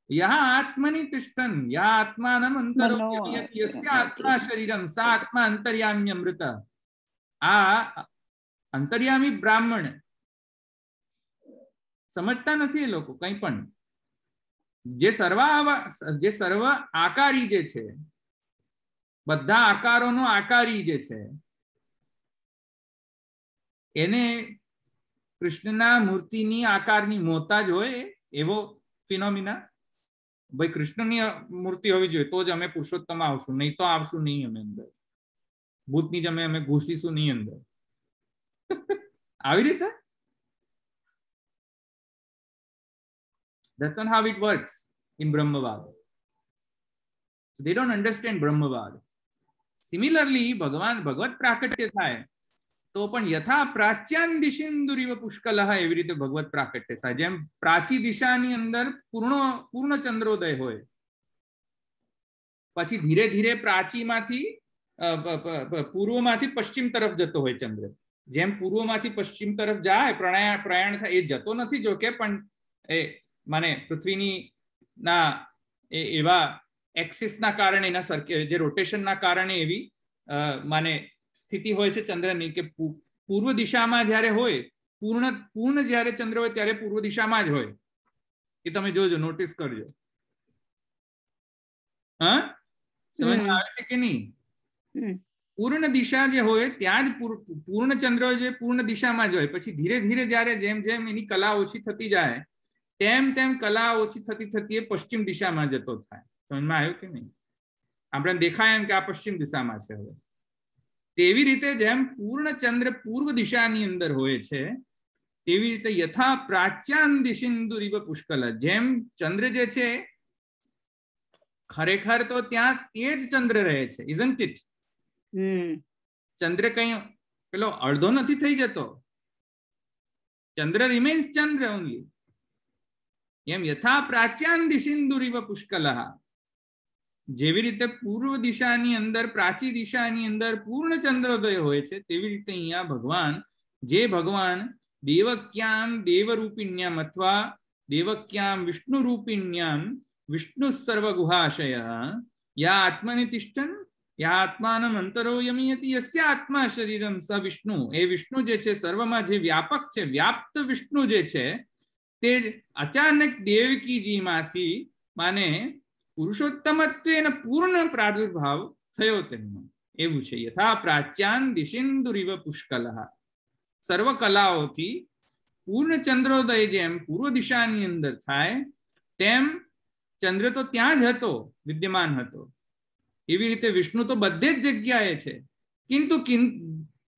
યહ આત્મની તિષ્ઠન યા આત્માનમ અંતરોપ્યતિ યસ્ય આત્મા શરીરમ સા આત્મા અંતર્યામી અમૃત. આ અંતર્યામી બ્રાહ્મણ સમજતા નથી એ લોકો કંઈ પણ. જે સર્વ આકારી જે છે, બધા આકારોનો આકારી જે છે, એને કૃષ્ણના મૂર્તિની આકારની મોહતાજ હોય એવો ફિનોમિના. ભાઈ કૃષ્ણની મૂર્તિ હોવી જોઈએ તો જ અમે પુરુષોત્તમ આવશું, નહીં તો આવશું નહીં અમે અંદર. ભૂતની જ અમે ઘૂસીશું નહીં અંદર. આવી રીતે that's not how it works in Brahmavad. They don't understand Brahmavad. Similarly, ભગવત પ્રાકટ્ય થાય તો પણ યથા પ્રાચ્યાન દિશિન્દુરીવ પુષ્કલઃ, એવી રીતે ભગવત પ્રાકટ્ય થાય. જેમ પ્રાચી દિશાની અંદર પૂર્ણ ચંદ્રોદય હોય, પછી ધીરે ધીરે પ્રાચીમાંથી પૂર્વમાંથી પશ્ચિમ તરફ જતો હોય ચંદ્ર. જેમ પૂર્વમાંથી પશ્ચિમ તરફ જાય પ્રયાણ થાય, એ જતો નથી જો કે, પણ એ માને પૃથ્વીની ના એવા એક્સિસના કારણે, એના જે રોટેશનના કારણે એવી માને સ્થિતિ હોય છે ચંદ્રની કે પૂર્વ દિશામાં જ્યારે હોય, પૂર્ણ જ્યારે ચંદ્ર હોય ત્યારે પૂર્વ દિશામાં જ હોય. એ તમે જોજો, નોટિસ કરજો. હા, સમજમાં આવે છે કે નહીં? પૂર્ણ દિશા જે હોય ત્યાં જ પૂર્ણ ચંદ્ર જે પૂર્ણ દિશામાં જ હોય. પછી ધીરે ધીરે જ્યારે જેમ જેમ એની કલા ઓછી થતી જાય તેમ તેમ કલા ઓછી થતી થતી એ પશ્ચિમ દિશામાં જતો થાય. સમજમાં આવ્યું કે નહીં? આપણે દેખાય એમ કે આ પશ્ચિમ દિશામાં છે. હવે તેવી રીતે જેમ પૂર્ણ ચંદ્ર પૂર્વ દિશાની અંદર હોય છે, તેવી રીતે યથા પ્રાચ્યાન દિશિન્દુરીવ પુષ્કલ, જેમ ચંદ્ર જે છે ખરેખર તો ત્યાં તે જ ચંદ્ર રહે છે, isn't it? ચંદ્ર કઈ પેલો અડધો નથી થઈ જતો. ચંદ્ર રિમેન્સ ચંદ્ર ઓનલી. એમ યથા પ્રાચ્યાન દિશિન્દુરીવ પુષ્કલ, જેવી રીતે પૂર્વ દિશાની અંદર પ્રાચી દિશાની અંદર પૂર્ણ ચંદ્રોદય હોય છે, તેવી રીતે અહીંયા ભગવાન જે ભગવાન દેવક્યામ દેવરૂપિણ્યામ અથવા દેવક્યામ વિષ્ણુરૂપિણ્યામ વિષ્ણુ સર્વગુહાશય યા આત્મનિ તિષ્ઠન યા આત્માનમ અંતરો યમિયતિ યસ્ય આત્મા શરીરમ સ વિષ્ણુ, એ વિષ્ણુ જે છે સર્વમાં જે વ્યાપક છે, વ્યાપ્ત વિષ્ણુ જે છે તે અચાનક દેવકીજીમાંથી માને પુરુષોત્તમત્વેન પૂર્ણ પ્રાદુર્ભાવ થયો તેમનો. એવું છે. યથા પ્રાચ્યાન દિશિન્દુરીવ પુષ્કલઃ, સર્વ કલાઓથી પૂર્ણ ચંદ્રોદય જેમ પૂર્વ દિશાની અંદર થાય તેમ ચંદ્ર તો ત્યાં જ હતો, વિદ્યમાન હતો. એવી રીતે વિષ્ણુ તો બધે જ જગ્યાએ છે,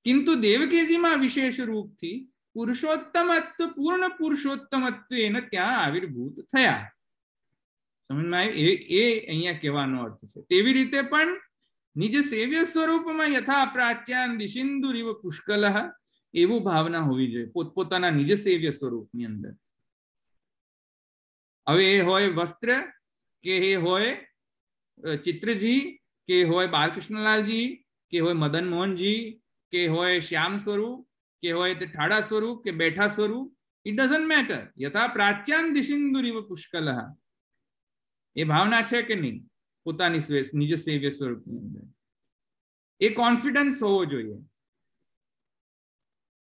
કિંતુ દેવકીજીમાં વિશેષ રૂપથી પુરુષોત્તમત્વ પૂર્ણ પુરુષોત્તમત્વેન ત્યાં આવિર્ભૂત થયા. સમજમાં આવ્યું? એ અહીંયા કહેવાનો અર્થ છે. તેવી રીતે પણ નિજ સેવ્ય સ્વરૂપમાં યથા પ્રાચ્યાન દિશિન્દુરીવ પુષ્કલઃ, એવું ભાવના હોવી જોઈએ પોતપોતાના નિજ સેવ્ય સ્વરૂપની અંદર. હવે એ હોય વસ્ત્ર, કે એ હોય ચિત્રજી, કે હોય બાલકૃષ્ણલાલજી, કે હોય મદન મોહનજી, કે હોય શ્યામ સ્વરૂપ, કે હોય તે ઠાડા સ્વરૂપ કે બેઠા સ્વરૂપ, ઇટ ડઝન્ટ મેટર. યથા પ્રાચ્યાન દિશિન્દુરીવ પુષ્કલઃ, એ ભાવના છે કે નહીં પોતાની નિજ સેવ્ય સ્વરૂપની અંદર? એ કોન્ફિડન્સ હોવો જોઈએ.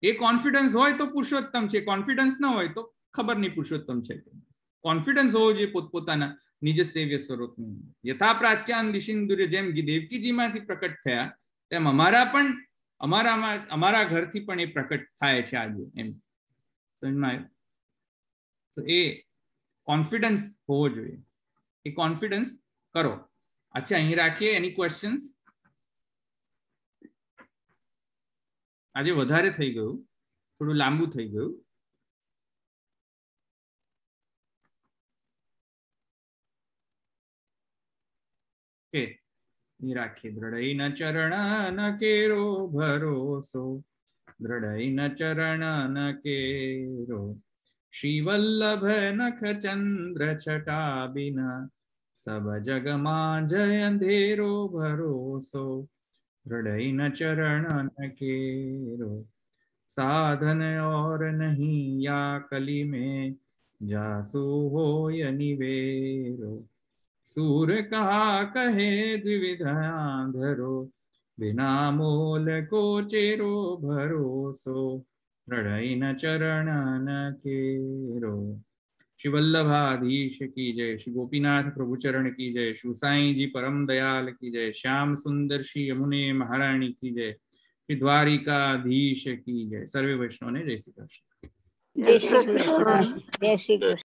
એ કોન્ફિડન્સ હોય તો પુરુષોત્તમ છે, કોન્ફિડન્સ ન હોય તો ખબર નહીં પુરુષોત્તમ છે. કોન્ફિડન્સ હોવો જોઈએ પોતપોતાના નિજ સેવ્ય સ્વરૂપની અંદર. યથા પ્રાચ્યાન દિશિન્દુર્ય, જેમ દેવકીજીમાંથી પ્રકટ થયા તેમ અમારા પણ અમારા ઘરથી પણ એ પ્રકટ થાય છે આજે. એમ સમજમાં આવ્યું? તો એ કોન્ફિડન્સ હોવો જોઈએ. એ કોન્ફિડન્સ કરો. અચ્છા, અહીં રાખીએ. એની ક્વેશ્ચન્સ? આજે વધારે થઈ ગયું, થોડું લાંબુ થઈ ગયું. ઓકે, અહીં રાખીએ. દ્રઢૈન ચરણ ન કેરો ભરોસો, દ્રઢૈન ચરણ ન કેરો, શ્રી વલ્લભ નખ ચંદ્ર છટા બિના, સબ જગમાં જય અંધેરો ભરોસો, દ્રઢૈન ચરણ ન કેરો, साधन और नहीं या कली में जासु होय निवेरो, सूर कहा कहे द्विविधा धरो, बिना मोल को चेरो भरोसो, दृढ़ चरण न केरो। श्री वल्लभाधीश की जय, श्री गोपीनाथ प्रभु चरण की जय, श्री साईं जी परम दयाल की जय, श्याम सुंदर श्री यमुने महारानी की जय, श्री द्वारिकाधीश की जय। सर्वे वैष्णव ने जय श्री कृष्ण। जय श्री कृष्ण। जय श्री कृष्ण।